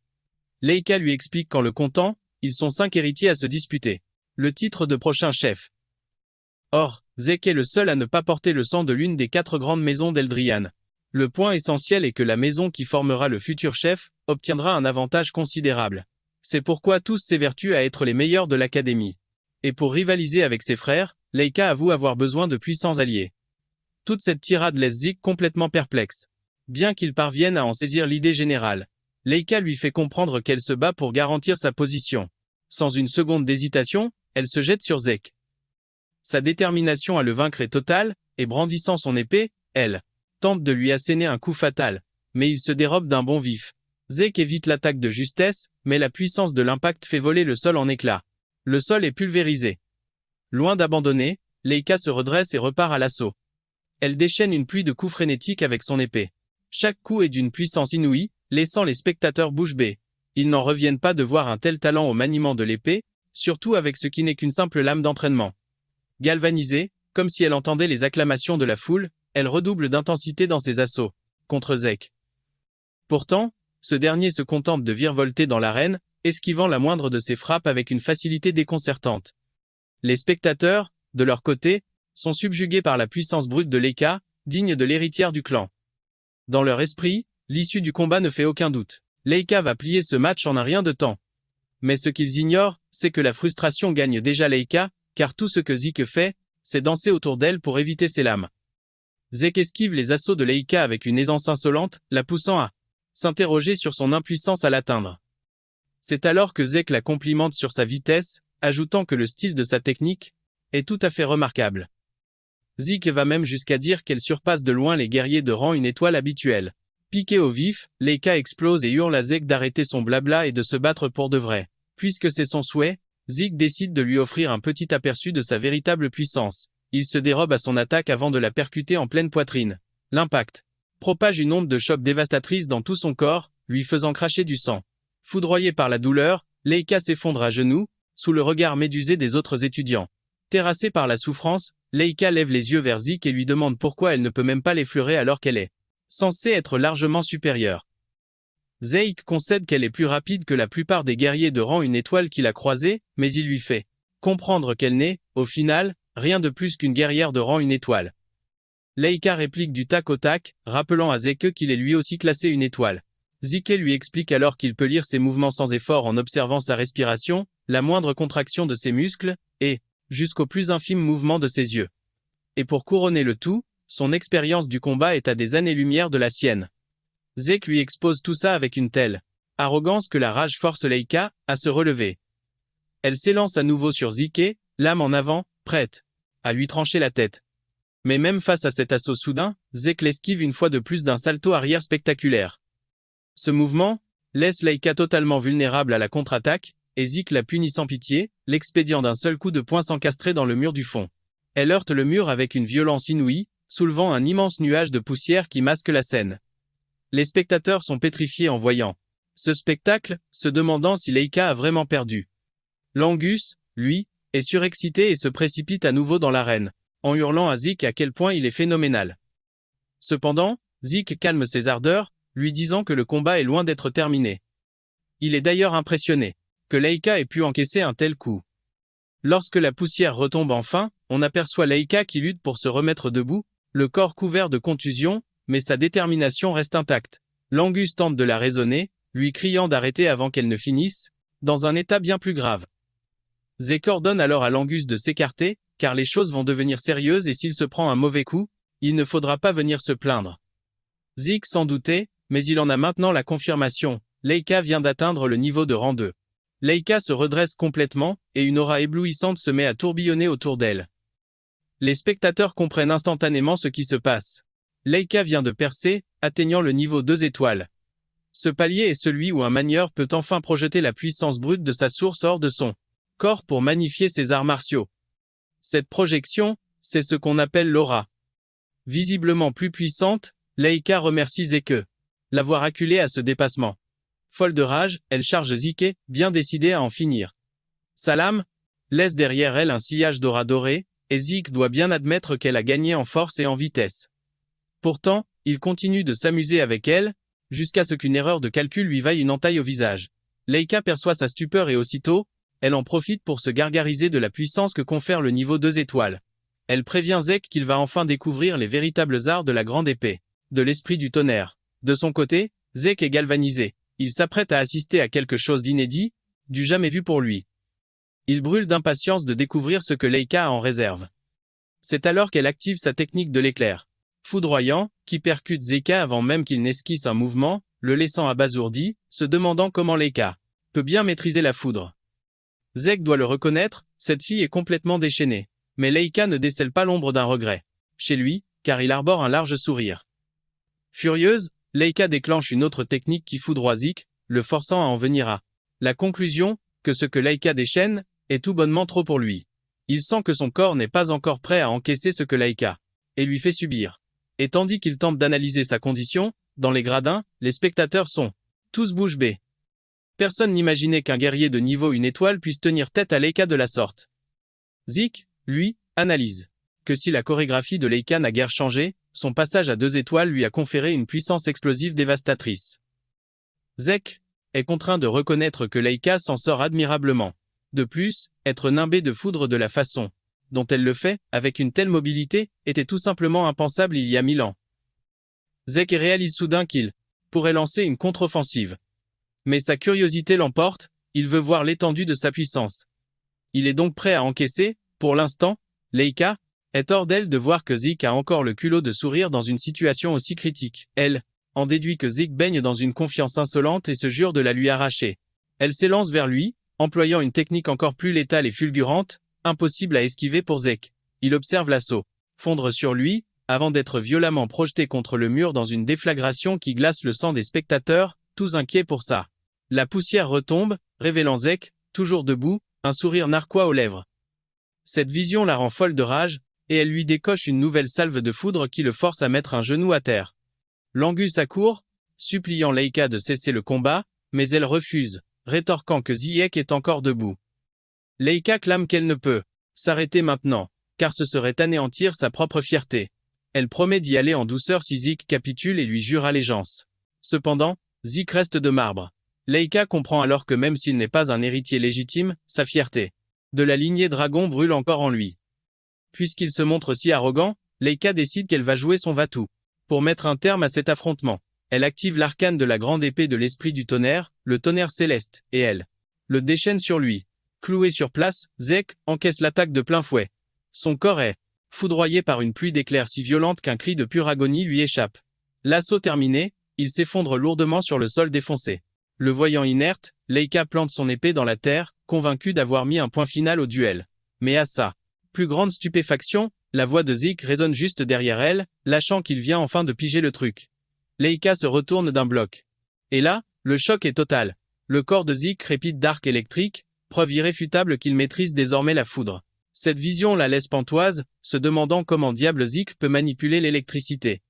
Leika lui explique qu'en le comptant, ils sont 5 héritiers à se disputer le titre de prochain chef. Or, Zeke est le seul à ne pas porter le sang de l'une des 4 grandes maisons d'Eldrian. Le point essentiel est que la maison qui formera le futur chef obtiendra un avantage considérable. C'est pourquoi tous s'évertuent à être les meilleurs de l'académie. Et pour rivaliser avec ses frères, Leika avoue avoir besoin de puissants alliés. Toute cette tirade laisse Zik complètement perplexe. Bien qu'il parvienne à en saisir l'idée générale, Leika lui fait comprendre qu'elle se bat pour garantir sa position. Sans une seconde d'hésitation, elle se jette sur Zeke. Sa détermination à le vaincre est totale, et brandissant son épée, elle tente de lui asséner un coup fatal, mais il se dérobe d'un bond vif. Zeke évite l'attaque de justesse, mais la puissance de l'impact fait voler le sol en éclats. Le sol est pulvérisé. Loin d'abandonner, Leika se redresse et repart à l'assaut. Elle déchaîne une pluie de coups frénétiques avec son épée. Chaque coup est d'une puissance inouïe, laissant les spectateurs bouche bée. Ils n'en reviennent pas de voir un tel talent au maniement de l'épée, surtout avec ce qui n'est qu'une simple lame d'entraînement. Galvanisée, comme si elle entendait les acclamations de la foule, elle redouble d'intensité dans ses assauts contre Zeke. Pourtant, ce dernier se contente de virevolter dans l'arène, esquivant la moindre de ses frappes avec une facilité déconcertante. Les spectateurs, de leur côté, sont subjugués par la puissance brute de Leika, digne de l'héritière du clan. Dans leur esprit, l'issue du combat ne fait aucun doute. Leika va plier ce match en un rien de temps. Mais ce qu'ils ignorent, c'est que la frustration gagne déjà Leika, car tout ce que Zeke fait, c'est danser autour d'elle pour éviter ses lames. Zeke esquive les assauts de Leika avec une aisance insolente, la poussant à s'interroger sur son impuissance à l'atteindre. C'est alors que Zeke la complimente sur sa vitesse, ajoutant que le style de sa technique est tout à fait remarquable. Zeke va même jusqu'à dire qu'elle surpasse de loin les guerriers de rang 1 étoile habituels. Piqué au vif, Leika explose et hurle à Zeke d'arrêter son blabla et de se battre pour de vrai. Puisque c'est son souhait, Zeke décide de lui offrir un petit aperçu de sa véritable puissance. Il se dérobe à son attaque avant de la percuter en pleine poitrine. L'impact propage une onde de choc dévastatrice dans tout son corps, lui faisant cracher du sang. Foudroyé par la douleur, Leika s'effondre à genoux, sous le regard médusé des autres étudiants. Terrassée par la souffrance, Leika lève les yeux vers Zeke et lui demande pourquoi elle ne peut même pas l'effleurer alors qu'elle est censée être largement supérieure. Zeke concède qu'elle est plus rapide que la plupart des guerriers de rang 1 étoile qu'il a croisés, mais il lui fait comprendre qu'elle n'est, au final, rien de plus qu'une guerrière de rang 1 étoile. Leika réplique du tac au tac, rappelant à Zeke qu'il est lui aussi classé 1 étoile. Zeke lui explique alors qu'il peut lire ses mouvements sans effort en observant sa respiration, la moindre contraction de ses muscles, et jusqu'au plus infime mouvement de ses yeux. Et pour couronner le tout, son expérience du combat est à des années-lumière de la sienne. Zeke lui expose tout ça avec une telle arrogance que la rage force Leika à se relever. Elle s'élance à nouveau sur Zeke, lame en avant, prête à lui trancher la tête. Mais même face à cet assaut soudain, Zeke l'esquive une fois de plus d'un salto arrière spectaculaire. Ce mouvement laisse Leika totalement vulnérable à la contre-attaque, et Zeke la punit sans pitié, l'expédiant d'un seul coup de poing s'encastré dans le mur du fond. Elle heurte le mur avec une violence inouïe, soulevant un immense nuage de poussière qui masque la scène. Les spectateurs sont pétrifiés en voyant Ce spectacle, se demandant si Leica a vraiment perdu. L'Angus, lui, est surexcité et se précipite à nouveau dans l'arène, en hurlant à Zeke à quel point il est phénoménal. Cependant, Zeke calme ses ardeurs, lui disant que le combat est loin d'être terminé. Il est d'ailleurs impressionné que Leica ait pu encaisser un tel coup. Lorsque la poussière retombe enfin, on aperçoit Leica qui lutte pour se remettre debout, le corps couvert de contusions, mais sa détermination reste intacte. L'Angus tente de la raisonner, lui criant d'arrêter avant qu'elle ne finisse, dans un état bien plus grave. Zeke ordonne alors à l'Angus de s'écarter, car les choses vont devenir sérieuses et s'il se prend un mauvais coup, il ne faudra pas venir se plaindre. Zeke s'en doutait, mais il en a maintenant la confirmation, Leica vient d'atteindre le niveau de rang 2. Leica se redresse complètement, et une aura éblouissante se met à tourbillonner autour d'elle. Les spectateurs comprennent instantanément ce qui se passe. Leica vient de percer, atteignant le niveau 2 étoiles. Ce palier est celui où un manieur peut enfin projeter la puissance brute de sa source hors de son corps pour magnifier ses arts martiaux. Cette projection, c'est ce qu'on appelle l'aura. Visiblement plus puissante, Leica remercie Zeke l'avoir acculée à ce dépassement. Folle de rage, elle charge Zeke, bien décidée à en finir. Sa lame laisse derrière elle un sillage d'aura doré, et Zeke doit bien admettre qu'elle a gagné en force et en vitesse. Pourtant, il continue de s'amuser avec elle, jusqu'à ce qu'une erreur de calcul lui vaille une entaille au visage. Leica perçoit sa stupeur et aussitôt, elle en profite pour se gargariser de la puissance que confère le niveau 2 étoiles. Elle prévient Zeke qu'il va enfin découvrir les véritables arts de la grande épée, de l'esprit du tonnerre. De son côté, Zeke est galvanisé. Il s'apprête à assister à quelque chose d'inédit, du jamais vu pour lui. Il brûle d'impatience de découvrir ce que Leica a en réserve. C'est alors qu'elle active sa technique de l'éclair foudroyant, qui percute Zeke avant même qu'il n'esquisse un mouvement, le laissant abasourdi, se demandant comment Leica peut bien maîtriser la foudre. Zeke doit le reconnaître, cette fille est complètement déchaînée. Mais Leica ne décèle pas l'ombre d'un regret chez lui, car il arbore un large sourire. Furieuse, Leica déclenche une autre technique qui foudroie Zeke, le forçant à en venir à la conclusion que ce que Leica déchaîne est tout bonnement trop pour lui. Il sent que son corps n'est pas encore prêt à encaisser ce que Leica et lui fait subir. Et tandis qu'il tente d'analyser sa condition, dans les gradins, les spectateurs sont tous bouche bée. Personne n'imaginait qu'un guerrier de niveau 1 étoile puisse tenir tête à Leica de la sorte. Zeke, lui, analyse que si la chorégraphie de Leica n'a guère changé, son passage à 2 étoiles lui a conféré une puissance explosive dévastatrice. Zeke est contraint de reconnaître que Leica s'en sort admirablement. De plus, être nimbé de foudre de la façon dont elle le fait, avec une telle mobilité, était tout simplement impensable il y a 1000 ans. Zeke réalise soudain qu'il pourrait lancer une contre-offensive. Mais sa curiosité l'emporte, il veut voir l'étendue de sa puissance. Il est donc prêt à encaisser, pour l'instant, Leica est hors d'elle de voir que Zeke a encore le culot de sourire dans une situation aussi critique. Elle en déduit que Zeke baigne dans une confiance insolente et se jure de la lui arracher. Elle s'élance vers lui, employant une technique encore plus létale et fulgurante, impossible à esquiver pour Zeke. Il observe l'assaut fondre sur lui, avant d'être violemment projeté contre le mur dans une déflagration qui glace le sang des spectateurs, tous inquiets pour ça. La poussière retombe, révélant Zeke, toujours debout, un sourire narquois aux lèvres. Cette vision la rend folle de rage, et elle lui décoche une nouvelle salve de foudre qui le force à mettre un genou à terre. L'Angus accourt, suppliant Leica de cesser le combat, mais elle refuse, rétorquant que Zeke est encore debout. Leica clame qu'elle ne peut s'arrêter maintenant, car ce serait anéantir sa propre fierté. Elle promet d'y aller en douceur si Zeke capitule et lui jure allégeance. Cependant, Zeke reste de marbre. Leica comprend alors que même s'il n'est pas un héritier légitime, sa fierté de la lignée dragon brûle encore en lui. Puisqu'il se montre si arrogant, Leica décide qu'elle va jouer son va-tout. Pour mettre un terme à cet affrontement, elle active l'arcane de la grande épée de l'esprit du tonnerre, le tonnerre céleste, et elle le déchaîne sur lui. Cloué sur place, Zeke encaisse l'attaque de plein fouet. Son corps est foudroyé par une pluie d'éclairs si violente qu'un cri de pure agonie lui échappe. L'assaut terminé, il s'effondre lourdement sur le sol défoncé. Le voyant inerte, Leica plante son épée dans la terre, convaincu d'avoir mis un point final au duel. Mais à sa plus grande stupéfaction, la voix de Zeke résonne juste derrière elle, lâchant qu'il vient enfin de piger le truc. Leica se retourne d'un bloc. Et là, le choc est total. Le corps de Zeke crépite d'arcs électriques, preuve irréfutable qu'il maîtrise désormais la foudre. Cette vision la laisse pantoise, se demandant comment diable Zeke peut manipuler l'électricité.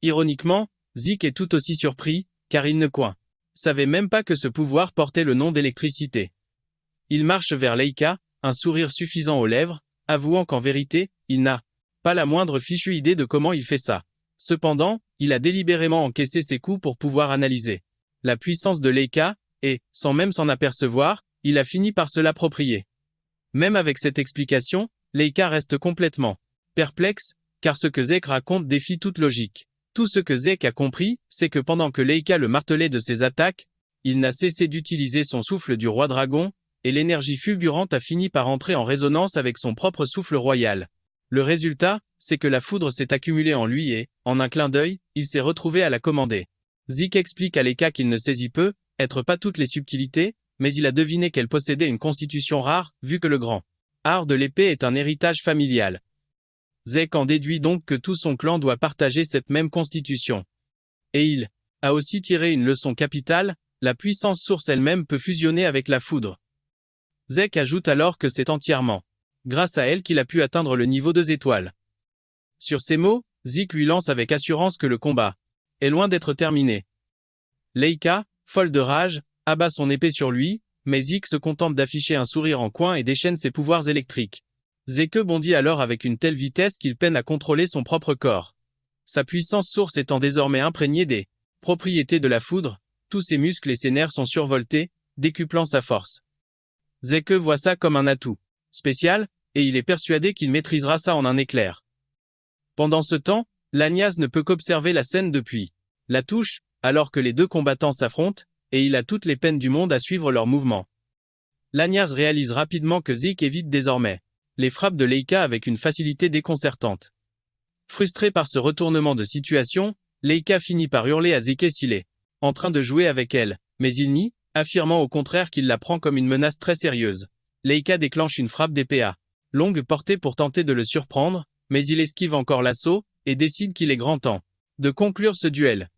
Ironiquement, Zeke est tout aussi surpris, car il ne coin savait même pas que ce pouvoir portait le nom d'électricité. Il marche vers Leika, un sourire suffisant aux lèvres, avouant qu'en vérité, il n'a pas la moindre fichue idée de comment il fait ça. Cependant, il a délibérément encaissé ses coups pour pouvoir analyser la puissance de Leika, et, sans même s'en apercevoir, il a fini par se l'approprier. Même avec cette explication, Leika reste complètement perplexe, car ce que Zeke raconte défie toute logique. Tout ce que Zeke a compris, c'est que pendant que Leika le martelait de ses attaques, il n'a cessé d'utiliser son souffle du roi dragon, et l'énergie fulgurante a fini par entrer en résonance avec son propre souffle royal. Le résultat, c'est que la foudre s'est accumulée en lui et, en un clin d'œil, il s'est retrouvé à la commander. Zeke explique à Leika qu'il ne saisit peu, être pas toutes les subtilités, mais il a deviné qu'elle possédait une constitution rare, vu que le grand art de l'épée est un héritage familial. Zeke en déduit donc que tout son clan doit partager cette même constitution. Et il a aussi tiré une leçon capitale, la puissance source elle-même peut fusionner avec la foudre. Zeke ajoute alors que c'est entièrement grâce à elle qu'il a pu atteindre le niveau 2 étoiles. Sur ces mots, Zeke lui lance avec assurance que le combat est loin d'être terminé. Leika, folle de rage, abat son épée sur lui, mais Zeke se contente d'afficher un sourire en coin et déchaîne ses pouvoirs électriques. Zeke bondit alors avec une telle vitesse qu'il peine à contrôler son propre corps. Sa puissance source étant désormais imprégnée des propriétés de la foudre, tous ses muscles et ses nerfs sont survoltés, décuplant sa force. Zeke voit ça comme un atout spécial, et il est persuadé qu'il maîtrisera ça en un éclair. Pendant ce temps, Lanyas ne peut qu'observer la scène depuis la touche, alors que les deux combattants s'affrontent, et il a toutes les peines du monde à suivre leurs mouvements. Lanyas réalise rapidement que Zeke évite désormais les frappes de Leika avec une facilité déconcertante. Frustré par ce retournement de situation, Leika finit par hurler à Zeke s'il est en train de jouer avec elle, mais il nie, affirmant au contraire qu'il la prend comme une menace très sérieuse. Leika déclenche une frappe d'épée à longue portée pour tenter de le surprendre, mais il esquive encore l'assaut, et décide qu'il est grand temps de conclure ce duel.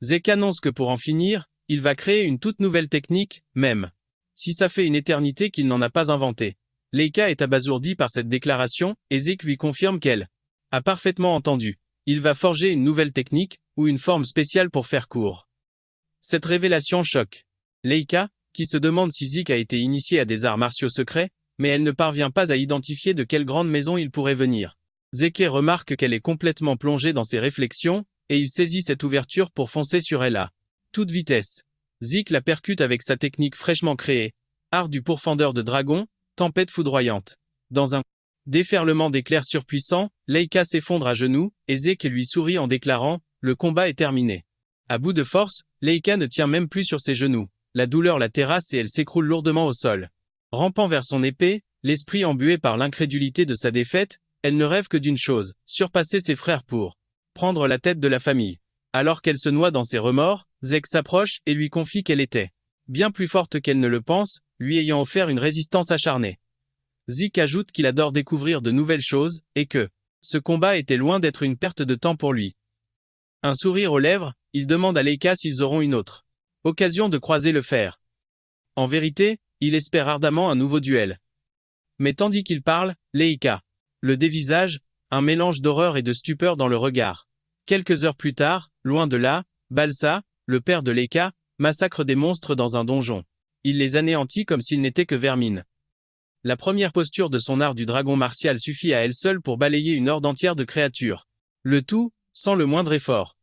Zeke annonce que pour en finir, il va créer une toute nouvelle technique, même si ça fait une éternité qu'il n'en a pas inventé. Leika est abasourdi par cette déclaration, et Zeke lui confirme qu'elle a parfaitement entendu. Il va forger une nouvelle technique, ou une forme spéciale pour faire court. Cette révélation choque Leika, qui se demande si Zeke a été initié à des arts martiaux secrets, mais elle ne parvient pas à identifier de quelle grande maison il pourrait venir. Zeke remarque qu'elle est complètement plongée dans ses réflexions, et il saisit cette ouverture pour foncer sur elle à toute vitesse. Zeke la percute avec sa technique fraîchement créée, art du pourfendeur de dragon, tempête foudroyante. Dans un déferlement d'éclairs surpuissants, Leika s'effondre à genoux, et Zeke lui sourit en déclarant « Le combat est terminé ». À bout de force, Leika ne tient même plus sur ses genoux. La douleur la terrasse et elle s'écroule lourdement au sol. Rampant vers son épée, l'esprit embué par l'incrédulité de sa défaite, elle ne rêve que d'une chose, surpasser ses frères pour prendre la tête de la famille. Alors qu'elle se noie dans ses remords, Zeke s'approche et lui confie qu'elle était bien plus forte qu'elle ne le pense, lui ayant offert une résistance acharnée. Zeke ajoute qu'il adore découvrir de nouvelles choses, et que ce combat était loin d'être une perte de temps pour lui. Un sourire aux lèvres, il demande à Leika s'ils auront une autre occasion de croiser le fer. En vérité, il espère ardemment un nouveau duel. Mais tandis qu'il parle, Leika le dévisage, un mélange d'horreur et de stupeur dans le regard. Quelques heures plus tard, loin de là, Balsa, le père de Leika, massacre des monstres dans un donjon. Il les anéantit comme s'ils n'étaient que vermines. La première posture de son art du dragon martial suffit à elle seule pour balayer une horde entière de créatures. Le tout, sans le moindre effort.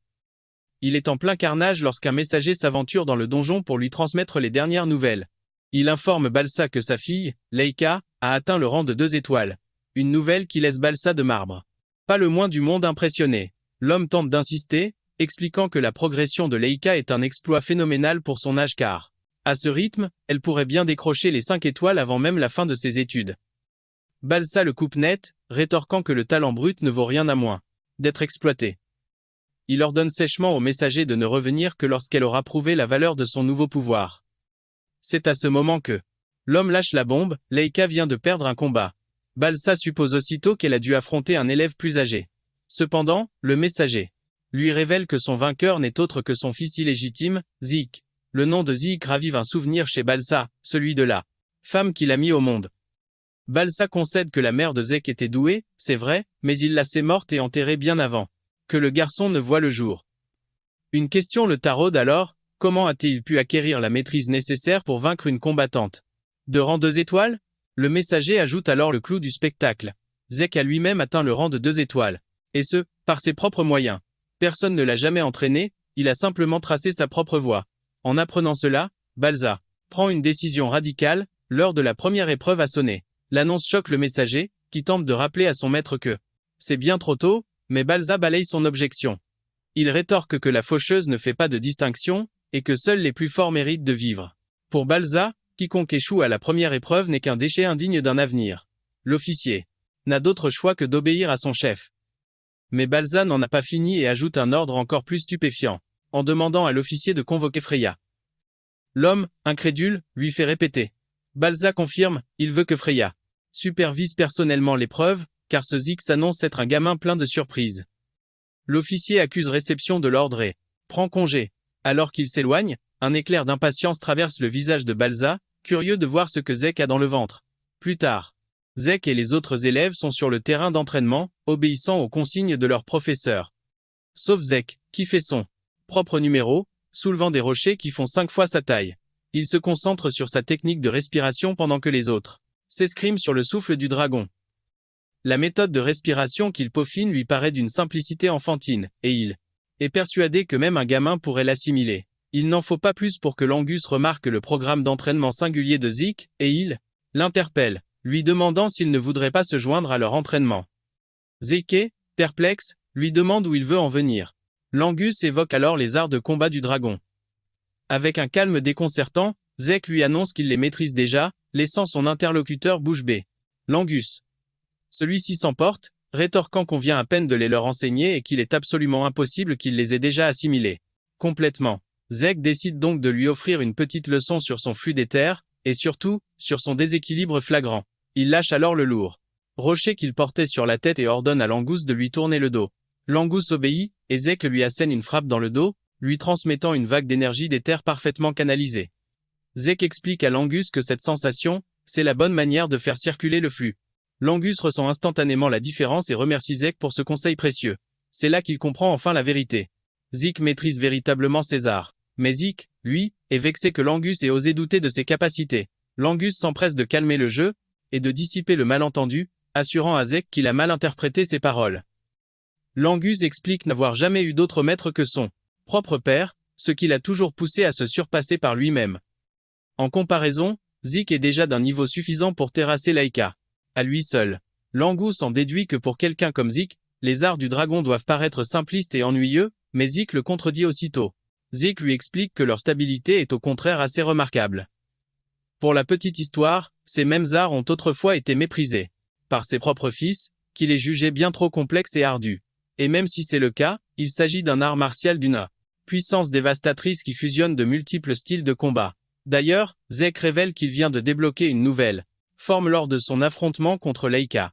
Il est en plein carnage lorsqu'un messager s'aventure dans le donjon pour lui transmettre les dernières nouvelles. Il informe Balsa que sa fille, Leika, a atteint le rang de 2 étoiles. Une nouvelle qui laisse Balsa de marbre. Pas le moins du monde impressionné. L'homme tente d'insister, expliquant que la progression de Leika est un exploit phénoménal pour son âge car, à ce rythme, elle pourrait bien décrocher les 5 étoiles avant même la fin de ses études. Balsa le coupe net, rétorquant que le talent brut ne vaut rien à moins d'être exploité. Il ordonne sèchement au messager de ne revenir que lorsqu'elle aura prouvé la valeur de son nouveau pouvoir. C'est à ce moment que l'homme lâche la bombe, Leika vient de perdre un combat. Balsa suppose aussitôt qu'elle a dû affronter un élève plus âgé. Cependant, le messager lui révèle que son vainqueur n'est autre que son fils illégitime, Zeke. Le nom de Zeke ravive un souvenir chez Balsa, celui de la femme qu'il a mis au monde. Balsa concède que la mère de Zeke était douée, c'est vrai, mais il la sait morte et enterrée bien avant que le garçon ne voit le jour. Une question le taraude alors, Comment a-t-il pu acquérir la maîtrise nécessaire pour vaincre une combattante de rang 2 étoiles? Le messager ajoute alors le clou du spectacle. Zek a lui-même atteint le rang de 2 étoiles. Et ce, par ses propres moyens. Personne ne l'a jamais entraîné, il a simplement tracé sa propre voie. En apprenant cela, Balza prend une décision radicale, l'heure de la première épreuve a sonné. L'annonce choque le messager, qui tente de rappeler à son maître que c'est bien trop tôt, mais Balza balaye son objection. Il rétorque que la faucheuse ne fait pas de distinction, et que seuls les plus forts méritent de vivre. Pour Balza, quiconque échoue à la première épreuve n'est qu'un déchet indigne d'un avenir. L'officier n'a d'autre choix que d'obéir à son chef. Mais Balza n'en a pas fini et ajoute un ordre encore plus stupéfiant, en demandant à l'officier de convoquer Freya. L'homme, incrédule, lui fait répéter. Balza confirme, il veut que Freya supervise personnellement l'épreuve, car ce Zik s'annonce être un gamin plein de surprises. L'officier accuse réception de l'ordre et prend congé. Alors qu'il s'éloigne, un éclair d'impatience traverse le visage de Balza, curieux de voir ce que Zek a dans le ventre. Plus tard, Zek et les autres élèves sont sur le terrain d'entraînement, obéissant aux consignes de leur professeur. Sauf Zek, qui fait son propre numéro, soulevant des rochers qui font 5 fois sa taille. Il se concentre sur sa technique de respiration pendant que les autres s'escriment sur le souffle du dragon. La méthode de respiration qu'il peaufine lui paraît d'une simplicité enfantine, et il est persuadé que même un gamin pourrait l'assimiler. Il n'en faut pas plus pour que Langus remarque le programme d'entraînement singulier de Zik, et il l'interpelle, lui demandant s'il ne voudrait pas se joindre à leur entraînement. Zeke, perplexe, lui demande où il veut en venir. Langus évoque alors les arts de combat du dragon. Avec un calme déconcertant, Zek lui annonce qu'il les maîtrise déjà, laissant son interlocuteur bouche bée. Langus. Celui-ci s'emporte, rétorquant qu'on vient à peine de les leur enseigner et qu'il est absolument impossible qu'il les ait déjà assimilés. Complètement. Zek décide donc de lui offrir une petite leçon sur son flux d'éther, et surtout, sur son déséquilibre flagrant. Il lâche alors le lourd rocher qu'il portait sur la tête et ordonne à Langus de lui tourner le dos. Langus obéit, et Zek lui assène une frappe dans le dos, lui transmettant une vague d'énergie d'éther parfaitement canalisée. Zek explique à Langus que cette sensation, c'est la bonne manière de faire circuler le flux. Langus ressent instantanément la différence et remercie Zek pour ce conseil précieux. C'est là qu'il comprend enfin la vérité. Zik maîtrise véritablement ses arts. Mais Zik, lui, est vexé que Langus ait osé douter de ses capacités. Langus s'empresse de calmer le jeu, et de dissiper le malentendu, assurant à Zek qu'il a mal interprété ses paroles. Langus explique n'avoir jamais eu d'autre maître que son propre père, ce qui l'a toujours poussé à se surpasser par lui-même. En comparaison, Zik est déjà d'un niveau suffisant pour terrasser Laika. À lui seul. Langus en déduit que pour quelqu'un comme Zik, les arts du dragon doivent paraître simplistes et ennuyeux, mais Zik le contredit aussitôt. Zik lui explique que leur stabilité est au contraire assez remarquable. Pour la petite histoire, ces mêmes arts ont autrefois été méprisés par ses propres fils, qui les jugeaient bien trop complexes et ardus. Et même si c'est le cas, il s'agit d'un art martial d'une puissance dévastatrice qui fusionne de multiples styles de combat. D'ailleurs, Zek révèle qu'il vient de débloquer une nouvelle forme lors de son affrontement contre Laika.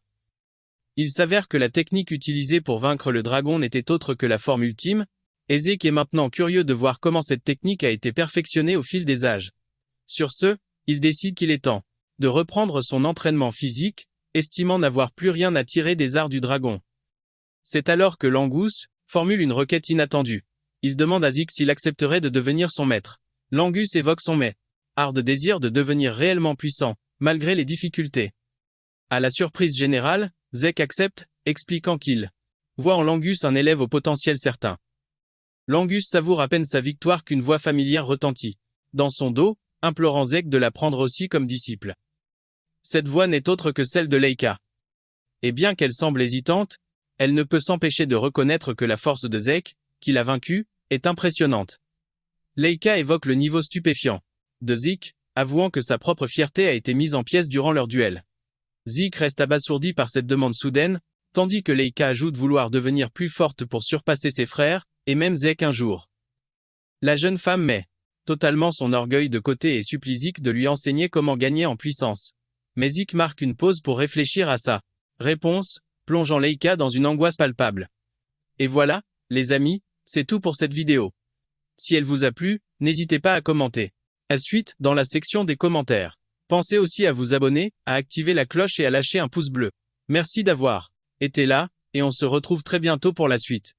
Il s'avère que la technique utilisée pour vaincre le dragon n'était autre que la forme ultime, et Zek est maintenant curieux de voir comment cette technique a été perfectionnée au fil des âges. Sur ce, il décide qu'il est temps de reprendre son entraînement physique, estimant n'avoir plus rien à tirer des arts du dragon. C'est alors que Langus formule une requête inattendue. Il demande à Zik s'il accepterait de devenir son maître. Langus évoque son art de désir de devenir réellement puissant, malgré les difficultés. À la surprise générale, Zek accepte, expliquant qu'il voit en Langus un élève au potentiel certain. Langus savoure à peine sa victoire qu'une voix familière retentit dans son dos, implorant Zek de la prendre aussi comme disciple. Cette voix n'est autre que celle de Laika. Et bien qu'elle semble hésitante, elle ne peut s'empêcher de reconnaître que la force de Zek, qui l'a vaincu, est impressionnante. Laika évoque le niveau stupéfiant de Zik, avouant que sa propre fierté a été mise en pièces durant leur duel. Zik reste abasourdi par cette demande soudaine, tandis que Laika ajoute vouloir devenir plus forte pour surpasser ses frères, et même Zek un jour. La jeune femme met totalement son orgueil de côté et supplie Zik de lui enseigner comment gagner en puissance. Mais Zik marque une pause pour réfléchir à sa réponse, plongeant Laika dans une angoisse palpable. Et voilà, les amis, c'est tout pour cette vidéo. Si elle vous a plu, n'hésitez pas à commenter. À suite, dans la section des commentaires. Pensez aussi à vous abonner, à activer la cloche et à lâcher un pouce bleu. Merci d'avoir été là, et on se retrouve très bientôt pour la suite.